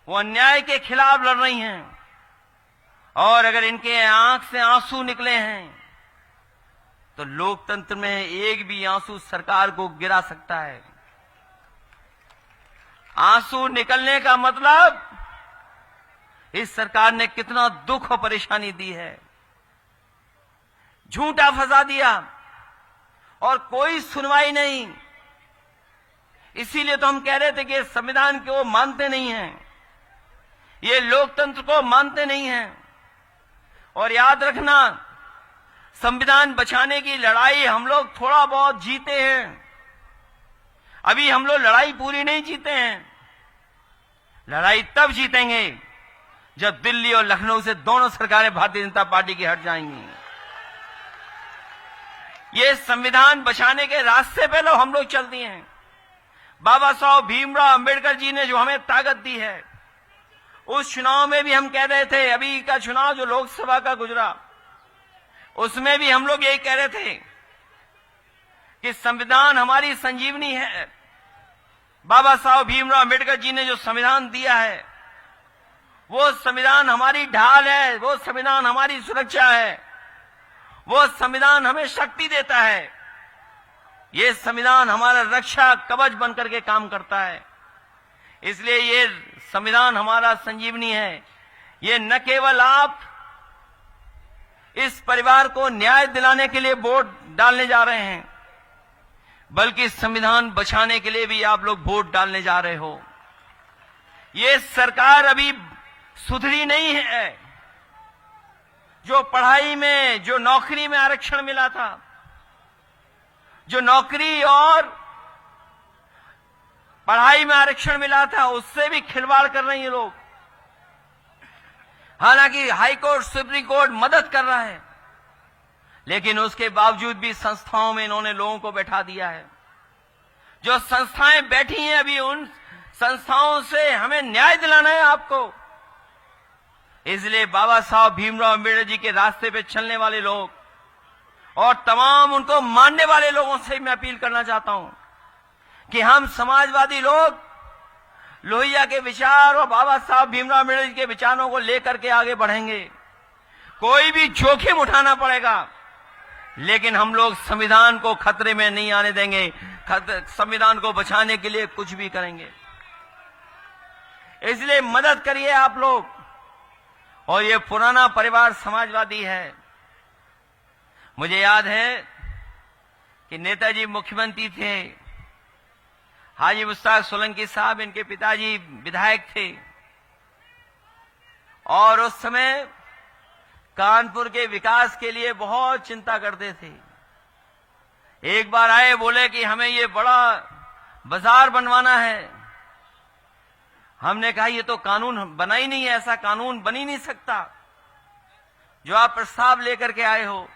M: वो अन्याय के खिलाफ लड़ रही हैं। और अगर इनके आंख से आंसू निकले हैं तो लोकतंत्र में एक भी आंसू सरकार को गिरा सकता है। आंसू निकलने का मतलब इस सरकार ने कितना दुख और परेशानी दी है। झूठा फंसा दिया और कोई सुनवाई नहीं। इसीलिए तो हम कह रहे थे कि संविधान को मानते नहीं हैं, ये लोकतंत्र को मानते नहीं हैं। और याद रखना, संविधान बचाने की लड़ाई हम लोग थोड़ा बहुत जीते हैं, अभी हम लोग लड़ाई पूरी नहीं जीते हैं। लड़ाई तब जीतेंगे जब दिल्ली और लखनऊ से दोनों सरकारें भारतीय जनता पार्टी की हट जाएंगी। ये संविधान बचाने के रास्ते पे लोग हम लोग चल दिए हैं। बाबा साहब भीमराव अंबेडकर जी ने जो हमें ताकत दी है, उस चुनाव में भी हम कह रहे थे, अभी का चुनाव जो लोकसभा का गुजरा उसमें भी हम लोग यही कह रहे थे कि संविधान हमारी संजीवनी है। बाबा साहब भीमराव अंबेडकर जी ने जो संविधान दिया है वो संविधान हमारी ढाल है, वो संविधान हमारी सुरक्षा है, वो संविधान हमें शक्ति देता है। ये संविधान हमारा रक्षा कवच बनकर के काम करता है। इसलिए ये संविधान हमारा संजीवनी है। ये न केवल आप इस परिवार को न्याय दिलाने के लिए वोट डालने जा रहे हैं, बल्कि संविधान बचाने के लिए भी आप लोग वोट डालने जा रहे हो। ये सरकार अभी सुधरी नहीं है। जो पढ़ाई में, जो नौकरी में आरक्षण मिला था, जो नौकरी और पढ़ाई में आरक्षण मिला था, उससे भी खिलवाड़ कर रहे हैं ये लोग। हालांकि हाई कोर्ट, सुप्रीम कोर्ट मदद कर रहा है, लेकिन उसके बावजूद भी संस्थाओं में इन्होंने लोगों को बैठा दिया है। जो संस्थाएं बैठी हैं, अभी उन संस्थाओं से हमें न्याय दिलाना है आपको। इसलिए बाबा साहब भीमराव अम्बेडकर जी के रास्ते पे चलने वाले लोग और तमाम उनको मानने वाले लोगों से मैं अपील करना चाहता हूं कि हम समाजवादी लोग लोहिया के विचार और बाबा साहब भीमराव अम्बेडकर जी के विचारों को लेकर के आगे बढ़ेंगे। कोई भी जोखिम उठाना पड़ेगा, लेकिन हम लोग संविधान को खतरे में नहीं आने देंगे। संविधान को बचाने के लिए कुछ भी करेंगे। इसलिए मदद करिए आप लोग। और ये पुराना परिवार समाजवादी है। मुझे याद है कि नेताजी मुख्यमंत्री थे, हाजी मुश्ताक सोलंकी साहब इनके पिताजी विधायक थे, और उस समय कानपुर के विकास के लिए बहुत चिंता करते थे। एक बार आए, बोले कि हमें ये बड़ा बाजार बनवाना है। हमने कहा ये तो कानून बना ही नहीं है, ऐसा कानून बन ही नहीं सकता जो आप प्रस्ताव लेकर के आए हो।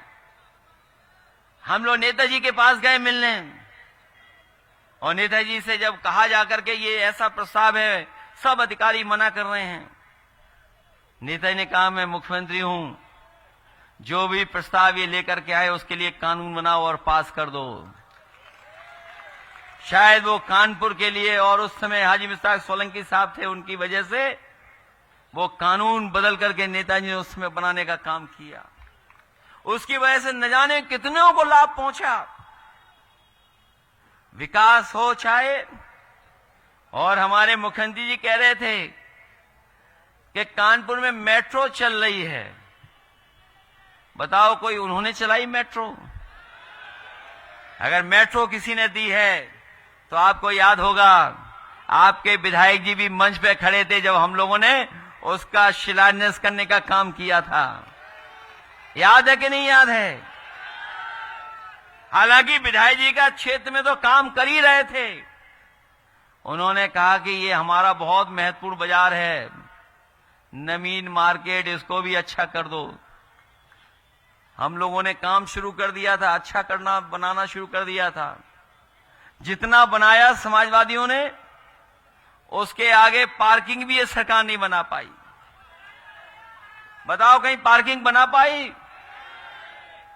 M: हम लोग नेताजी के पास गए मिलने, और नेताजी से जब कहा जाकर के ये ऐसा प्रस्ताव है, सब अधिकारी मना कर रहे हैं। नेताजी ने कहा मैं मुख्यमंत्री हूं, जो भी प्रस्ताव ये लेकर के आए उसके लिए कानून बनाओ और पास कर दो। शायद वो कानपुर के लिए, और उस समय हाजी मुश्ताक सोलंकी साहब थे, उनकी वजह से वो कानून बदल करके नेताजी ने उस समय बनाने का काम किया। उसकी वजह से न जाने कितनों को लाभ पहुंचा। विकास हो चाहे, और हमारे मुख्यमंत्री जी कह रहे थे कि कानपुर में मेट्रो चल रही है। बताओ कोई उन्होंने चलाई मेट्रो? अगर मेट्रो किसी ने दी है तो आपको याद होगा, आपके विधायक जी भी मंच पे खड़े थे जब हम लोगों ने उसका शिलान्यास करने का काम किया था। याद है कि नहीं याद है? हालांकि विधायक जी का क्षेत्र में तो काम कर ही रहे थे। उन्होंने कहा कि ये हमारा बहुत महत्वपूर्ण बाजार है, नवीन मार्केट, इसको भी अच्छा कर दो। हम लोगों ने काम शुरू कर दिया था, अच्छा करना, बनाना शुरू कर दिया था। जितना बनाया समाजवादियों ने, उसके आगे पार्किंग भी ये सरकार नहीं बना पाई। बताओ कहीं पार्किंग बना पाई?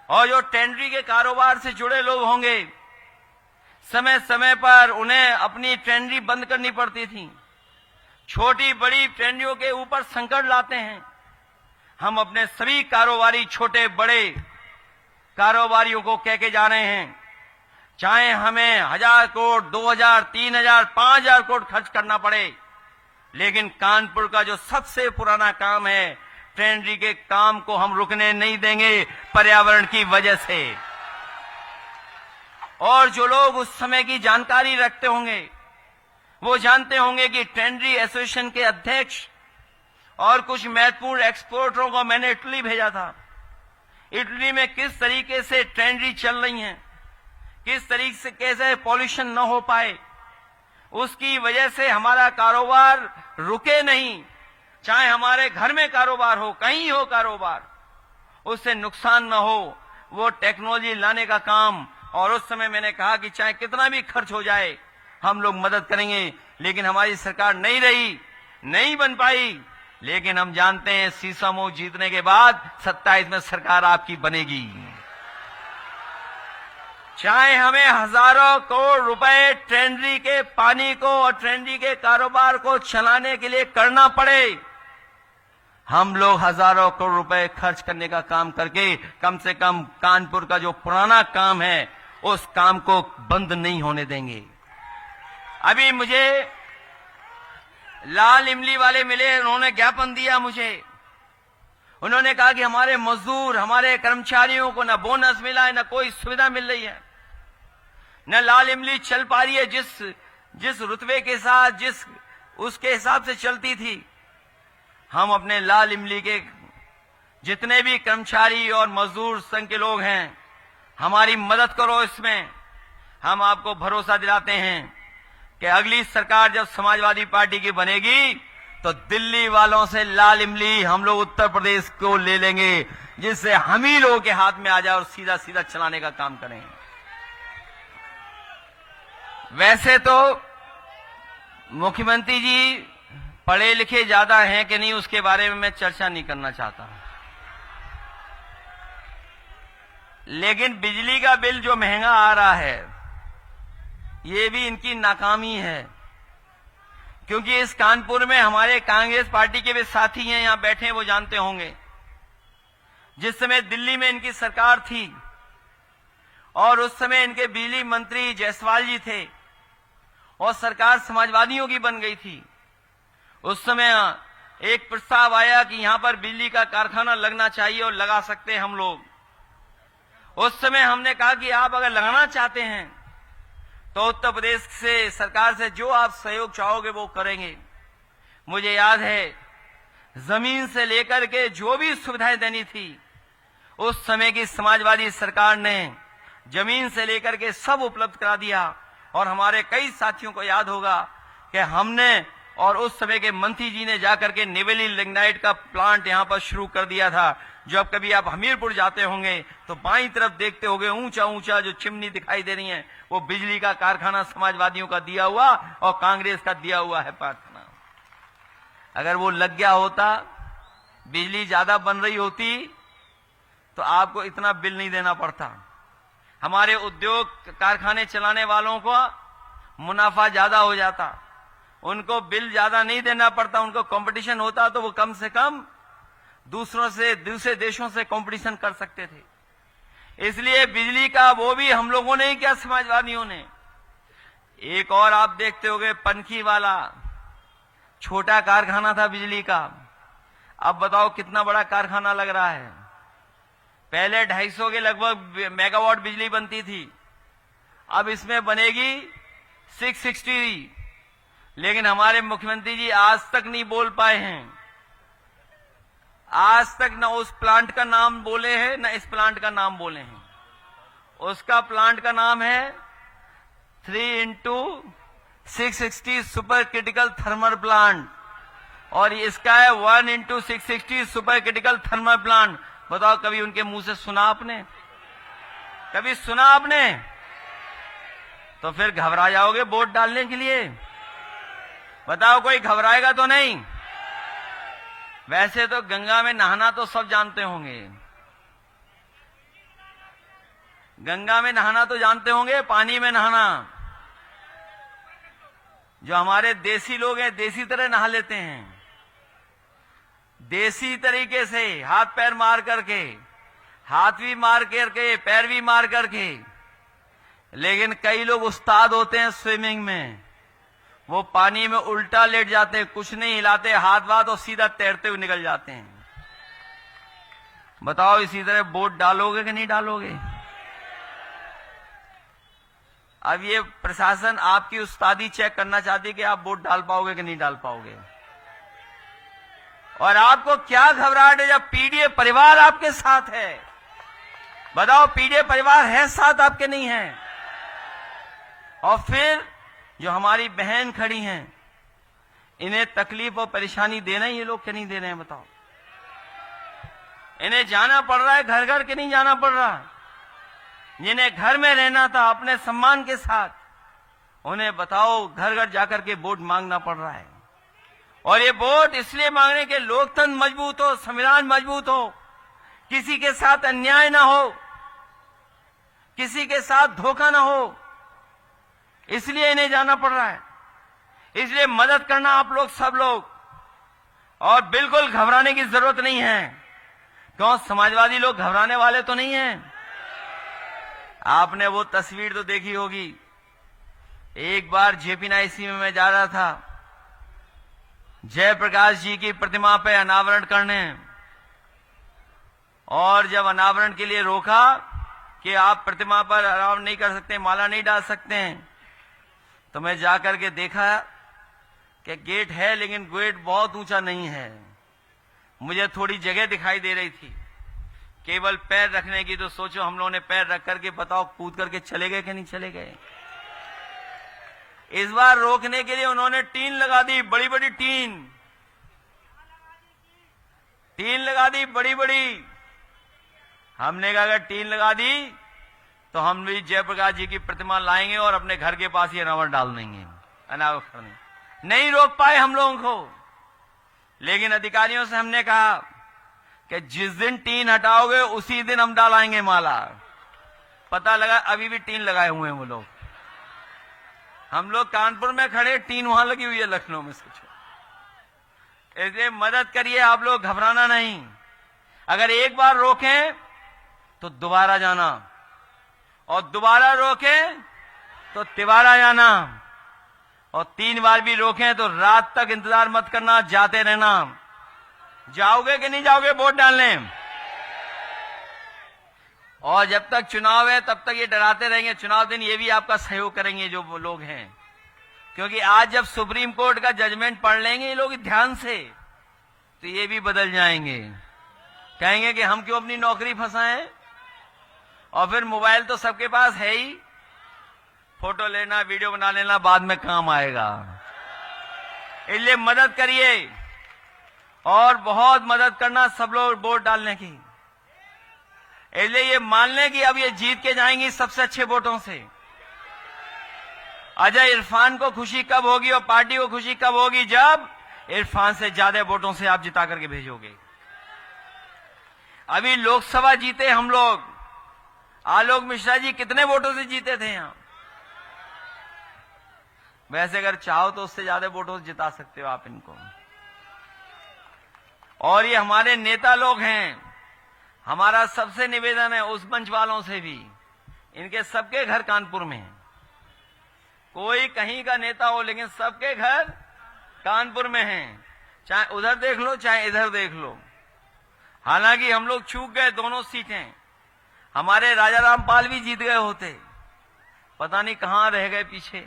M: और जो टेंडरी के कारोबार से जुड़े लोग होंगे, समय समय पर उन्हें अपनी टेंडरी बंद करनी पड़ती थी। छोटी बड़ी टेंडरियों के ऊपर संकट लाते हैं। हम अपने सभी कारोबारी, छोटे बड़े कारोबारियों को कह के जा रहे हैं, चाहे हमें 1000 करोड़, 2000, 3000, 5000 करोड़ खर्च करना पड़े, लेकिन कानपुर का जो सबसे पुराना काम है, टेंडरी के काम को हम रुकने नहीं देंगे पर्यावरण की वजह से। और जो लोग उस समय की जानकारी रखते होंगे, वो जानते होंगे कि टेंडरी एसोसिएशन के अध्यक्ष और कुछ महत्वपूर्ण एक्सपोर्टरों को मैंने इटली भेजा था। इटली में किस तरीके से टेंडरी चल रही हैं, किस तरीके से कैसे पॉल्यूशन न हो पाए, उसकी वजह से हमारा कारोबार रुके नहीं। चाहे हमारे घर में कारोबार हो, कहीं हो कारोबार, उससे नुकसान न हो, वो टेक्नोलॉजी लाने का काम। और उस समय मैंने कहा कि चाहे कितना भी खर्च हो जाए, हम लोग मदद करेंगे। लेकिन हमारी सरकार नहीं रही, नहीं बन पाई। लेकिन हम जानते हैं सीसामऊ जीतने के बाद 27 में सरकार आपकी बनेगी। चाहे हमें हजारों करोड़ रुपए टेंडरी के पानी को और टेंडरी के कारोबार को चलाने के लिए करना पड़े, हम लोग हजारों करोड़ रुपए खर्च करने का काम करके कम से कम कानपुर का जो पुराना काम है, उस काम को बंद नहीं होने देंगे। अभी मुझे लाल इमली वाले मिले, उन्होंने ज्ञापन दिया मुझे। उन्होंने कहा कि हमारे मजदूर, हमारे कर्मचारियों को न बोनस मिला है, न कोई सुविधा मिल रही है, न लाल इमली चल पा रही है जिस रुतबे के साथ, जिस उसके हिसाब से चलती थी। हम अपने लाल इमली के जितने भी कर्मचारी और मजदूर संघ के लोग हैं, हमारी मदद करो इसमें। हम आपको भरोसा दिलाते हैं कि अगली सरकार जब समाजवादी पार्टी की बनेगी तो दिल्ली वालों से लाल इमली हम लोग उत्तर प्रदेश को ले लेंगे, जिससे हम ही लोगों के हाथ में आ जाए और सीधा सीधा चलाने का काम करें। वैसे तो मुख्यमंत्री जी पढ़े लिखे ज्यादा हैं कि नहीं, उसके बारे में मैं चर्चा नहीं करना चाहता, लेकिन बिजली का बिल जो महंगा आ रहा है, ये भी इनकी नाकामी है। क्योंकि इस कानपुर में हमारे कांग्रेस पार्टी के भी साथी हैं, यहां बैठे हैं, वो जानते होंगे, जिस समय दिल्ली में इनकी सरकार थी और उस समय इनके बिजली मंत्री जायसवाल जी थे और सरकार समाजवादियों की बन गई थी। उस समय एक प्रस्ताव आया कि यहां पर बिजली का कारखाना लगना चाहिए और लगा सकते हैं हम लोग। उस समय हमने कहा कि आप अगर लगाना चाहते हैं तो उत्तर प्रदेश से सरकार से जो आप सहयोग चाहोगे वो करेंगे। मुझे याद है, जमीन से लेकर के जो भी सुविधाएं देनी थी, उस समय की समाजवादी सरकार ने जमीन से लेकर के सब उपलब्ध करा दिया। और हमारे कई साथियों को याद होगा कि हमने और उस समय के मंत्री जी ने जाकर के निवेली लिग्नाइट का प्लांट यहां पर शुरू कर दिया था। जब कभी आप हमीरपुर जाते होंगे तो बाईं तरफ देखते होंगे, ऊंचा ऊंचा जो चिमनी दिखाई दे रही है, वो बिजली का कारखाना समाजवादियों का दिया हुआ और कांग्रेस का दिया हुआ है कारखाना। अगर वो लग गया होता, बिजली ज्यादा बन रही होती, तो आपको इतना बिल नहीं देना पड़ता। हमारे उद्योग कारखाने चलाने वालों को मुनाफा ज्यादा हो जाता, उनको बिल ज्यादा नहीं देना पड़ता, उनको कंपटीशन होता तो वो कम से कम दूसरे देशों से कंपटीशन कर सकते थे। इसलिए बिजली का वो भी हम लोगों ने ही किया, समाजवादियों ने। एक और आप देखते होंगे, पनकी वाला छोटा कारखाना था बिजली का, अब बताओ कितना बड़ा कारखाना लग रहा है। पहले 250 के लगभग मेगावाट बिजली बनती थी, अब इसमें बनेगी 660। लेकिन हमारे मुख्यमंत्री जी आज तक नहीं बोल पाए हैं, आज तक न उस प्लांट का नाम बोले हैं न इस प्लांट का नाम बोले हैं। उसका प्लांट का नाम है 3x660 super critical thermal plant और इसका है 1x660 super critical thermal plant. बताओ कभी उनके मुंह से सुना आपने? कभी सुना आपने? तो फिर घबरा जाओगे वोट डालने के लिए। बताओ कोई घबराएगा तो नहीं? वैसे तो गंगा में नहाना तो सब जानते होंगे, गंगा में नहाना तो जानते होंगे, पानी में नहाना जो हमारे देसी लोग हैं देसी तरह नहा लेते हैं, देसी तरीके से हाथ पैर मार करके, हाथ भी मार करके पैर भी मार करके। लेकिन कई लोग उस्ताद होते हैं स्विमिंग में, वो पानी में उल्टा लेट जाते हैं, कुछ नहीं हिलाते हाथ वाथ और सीधा तैरते हुए निकल जाते हैं। बताओ इसी तरह वोट डालोगे कि नहीं डालोगे? अब ये प्रशासन आपकी उस्तादी चेक करना चाहती है कि आप वोट डाल पाओगे कि नहीं डाल पाओगे। और आपको क्या घबराहट है जब पीडीए परिवार आपके साथ है? बताओ पीडीए परिवार है साथ आपके नहीं है? और फिर जो हमारी बहन खड़ी हैं, इन्हें तकलीफ और परेशानी देना ये लोग क्या नहीं दे रहे हैं? बताओ इन्हें जाना पड़ रहा है घर घर के नहीं जाना पड़ रहा। जिन्हें घर में रहना था अपने सम्मान के साथ, उन्हें बताओ घर घर जाकर के वोट मांगना पड़ रहा है। और ये वोट इसलिए मांगने के लोकतंत्र मजबूत हो, संविधान मजबूत हो, किसी के साथ अन्याय ना हो, किसी के साथ धोखा ना हो, इसलिए इन्हें जाना पड़ रहा है। इसलिए मदद करना आप लोग सब लोग, और बिल्कुल घबराने की जरूरत नहीं है। क्यों? समाजवादी लोग घबराने वाले तो नहीं हैं। आपने वो तस्वीर तो देखी होगी, एक बार जेपी नाइसी में मैं जा रहा था जयप्रकाश जी की प्रतिमा पे अनावरण करने, और जब अनावरण के लिए रोका कि आप प्रतिमा पर अनावरण नहीं कर सकते, माला नहीं डाल सकते हैं, तो मैं जाकर के देखा कि गेट है लेकिन गेट बहुत ऊंचा नहीं है। मुझे थोड़ी जगह दिखाई दे रही थी केवल पैर रखने की, तो सोचो हम लोगों ने पैर रख करके बताओ कूद करके चले गए कि नहीं चले गए। इस बार रोकने के लिए उन्होंने टीन लगा दी, बड़ी बड़ी टीन लगा दी, बड़ी बड़ी। हमने कहा अगर टीन लगा दी तो हम भी जयप्रकाश जी की प्रतिमा लाएंगे और अपने घर के पास ही अनावरण डाल देंगे, अनावरण करने। नहीं रोक पाए हम लोगों को, लेकिन अधिकारियों से हमने कहा कि जिस दिन टीन हटाओगे उसी दिन हम डालाएंगे माला। पता लगा अभी भी टीन लगाए हुए हैं वो लोग। हम लोग कानपुर में खड़े, टीन वहां लगी हुई है लखनऊ में। सोचो, इसलिए मदद करिए आप लोग, घबराना नहीं। अगर एक बार रोकें तो दोबारा जाना, और दोबारा रोकें तो तिवारा जाना, और 3 बार भी रोकें तो रात तक इंतजार मत करना, जाते रहना। जाओगे कि नहीं जाओगे वोट डालने? और जब तक चुनाव है तब तक ये डराते रहेंगे, चुनाव दिन ये भी आपका सहयोग करेंगे जो वो लोग हैं। क्योंकि आज जब सुप्रीम कोर्ट का जजमेंट पढ़ लेंगे ये लोग ध्यान से, तो ये भी बदल जाएंगे, कहेंगे कि हम क्यों अपनी नौकरी फंसाएं। और फिर मोबाइल तो सबके पास है ही, फोटो लेना, वीडियो बना लेना बाद में काम आएगा। इसलिए मदद करिए, और बहुत मदद करना सब लोग वोट डालने की। इसलिए ये मान लें कि अब ये जीत के जाएंगी सबसे अच्छे वोटों से। अजय इरफान को खुशी कब होगी और पार्टी को खुशी कब होगी? जब इरफान से ज्यादा वोटों से आप जिता करके भेजोगे। अभी लोकसभा जीते हम लोग, आलोक मिश्रा जी कितने वोटों से जीते थे यहां? वैसे अगर चाहो तो उससे ज्यादा वोटों से जिता सकते हो आप इनको। और ये हमारे नेता लोग हैं, हमारा सबसे निवेदन है उस मंच वालों से भी, इनके सबके घर कानपुर में हैं। कोई कहीं का नेता हो लेकिन सबके घर कानपुर में हैं, चाहे उधर देख लो चाहे इधर देख लो। हालांकि हम लोग चूक गए दोनों सीटें, हमारे राजा रामपाल भी जीत गए होते, पता नहीं कहां रह गए पीछे,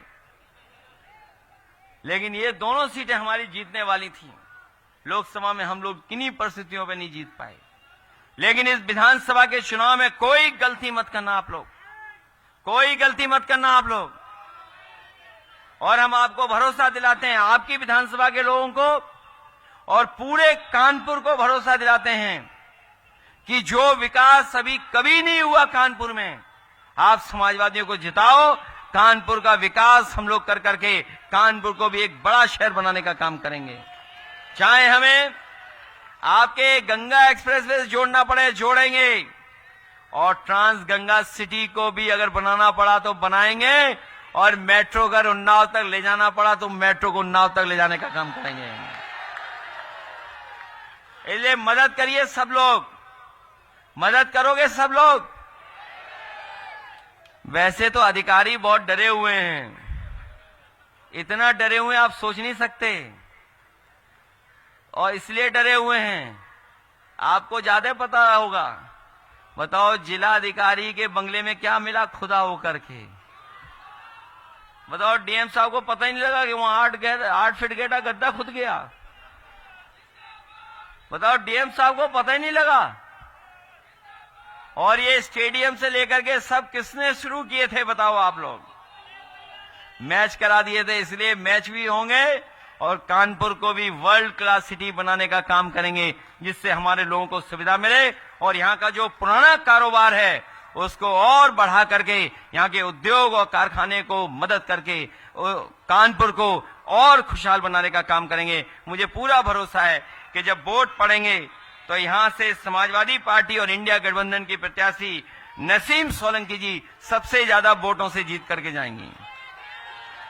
M: लेकिन ये दोनों सीटें हमारी जीतने वाली थी। लोकसभा में हम लोग किन्हीं परिस्थितियों पे नहीं जीत पाए। लेकिन इस विधानसभा के चुनाव में कोई गलती मत करना आप लोग, कोई गलती मत करना आप लोग। और हम आपको भरोसा दिलाते हैं, आपकी विधानसभा के लोगों को और पूरे कानपुर को भरोसा दिलाते हैं कि जो विकास अभी कभी नहीं हुआ कानपुर में, आप समाजवादियों को जिताओ, कानपुर का विकास हम लोग कर करके कानपुर को भी एक बड़ा शहर बनाने का काम करेंगे। चाहे हमें आपके गंगा एक्सप्रेसवे से जोड़ना पड़े जोड़ेंगे, और ट्रांस गंगा सिटी को भी अगर बनाना पड़ा तो बनाएंगे, और मेट्रो अगर उन्नाव तक ले जाना पड़ा तो मेट्रो को उन्नाव तक ले जाने का काम करेंगे। इसलिए मदद करिए सब लोग, मदद करोगे सब लोग। वैसे तो अधिकारी बहुत डरे हुए हैं, इतना डरे हुए आप सोच नहीं सकते, और इसलिए डरे हुए हैं आपको ज्यादा पता होगा। बताओ जिला अधिकारी के बंगले में क्या मिला खुदा होकर के? बताओ डीएम साहब को पता ही नहीं लगा कि वहां 8 फीट गहरा गड्ढा खुद गया। बताओ डीएम साहब को पता ही नहीं लगा। और ये स्टेडियम से लेकर के सब किसने शुरू किए थे बताओ आप लोग? मैच करा दिए थे, इसलिए मैच भी होंगे और कानपुर को भी वर्ल्ड क्लास सिटी बनाने का काम करेंगे, जिससे हमारे लोगों को सुविधा मिले और यहाँ का जो पुराना कारोबार है उसको और बढ़ा करके यहाँ के उद्योग और कारखाने को मदद करके कानपुर को और खुशहाल बनाने का काम करेंगे। मुझे पूरा भरोसा है कि जब वोट पड़ेंगे तो यहाँ से समाजवादी पार्टी और इंडिया गठबंधन की प्रत्याशी नसीम सोलंकी जी सबसे ज्यादा वोटों से जीत करके जाएंगी।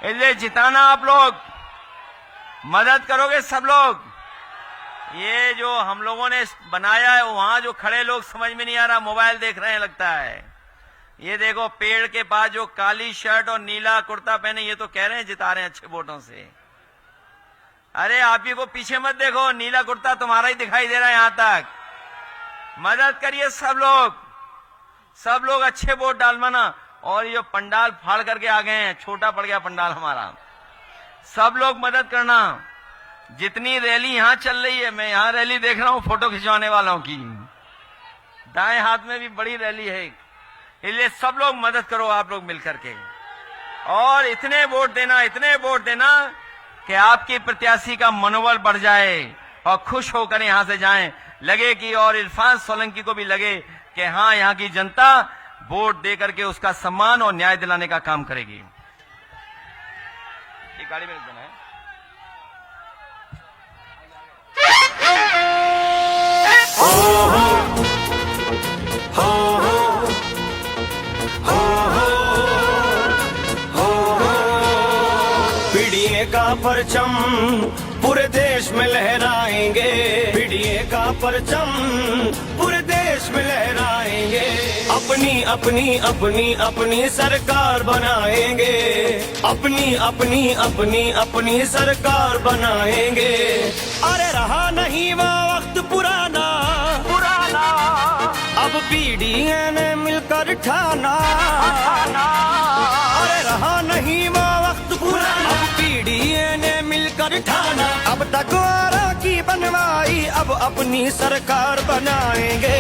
M: इसलिए जिताना आप लोग, मदद करोगे सब लोग। ये जो हम लोगों ने बनाया है वहां जो खड़े लोग समझ में नहीं आ रहा, मोबाइल देख रहे हैं लगता है। ये देखो पेड़ के पास जो काली शर्ट और नीला कुर्ता पहने, ये तो कह रहे हैं जिता रहे हैं अच्छे वोटों से। अरे आप ही को पीछे मत देखो, नीला कुर्ता तुम्हारा ही दिखाई दे रहा है यहां तक। मदद करिए सब लोग अच्छे वोट डालवाना। और ये पंडाल फाड़ करके आ गए हैं, छोटा पड़ गया पंडाल हमारा। सब लोग मदद करना। जितनी रैली यहां चल रही है, मैं यहां रैली देख रहा हूं फोटो खिंचवाने वालों की, दाएं हाथ में भी बड़ी रैली है, इसलिए सब लोग मदद करो आप लोग मिलकर के। और इतने वोट देना कि आपकी प्रत्याशी का मनोबल बढ़ जाए और खुश होकर यहां से जाएं, लगे कि और इरफान सोलंकी को भी लगे कि हाँ, यहां की जनता वोट देकर के उसका सम्मान और न्याय दिलाने का काम करेगी। ये गाड़ी में देना है।
D: पीडीए का परचम पूरे देश में लहराएंगे, पीडीए का परचम पूरे देश में लहराएंगे। अपनी सरकार बनाएंगे, अपनी सरकार बनाएंगे। अरे रहा नहीं वो वक्त पुराना, अब पीडीए ने मिलकर ठाना। अरे रहा नहीं वो वक्त पुराना, अब पीडीए ने मिलकर ठाना। अब तक वारा की बनवाई, अब अपनी सरकार बनाएंगे।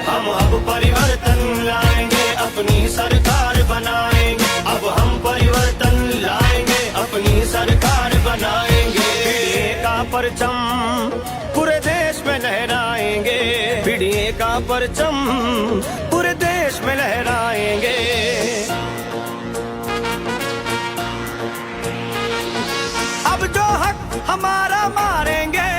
D: हम अब परिवर्तन लाएंगे, अपनी सरकार बनाएंगे। अब हम परिवर्तन लाएंगे, अपनी सरकार बनाएंगे। पीडीए का परचम पूरे देश में लहराएंगे, पीडीए का परचम पूरे देश में लहराएंगे। अब जो हक हमारा मारेंगे,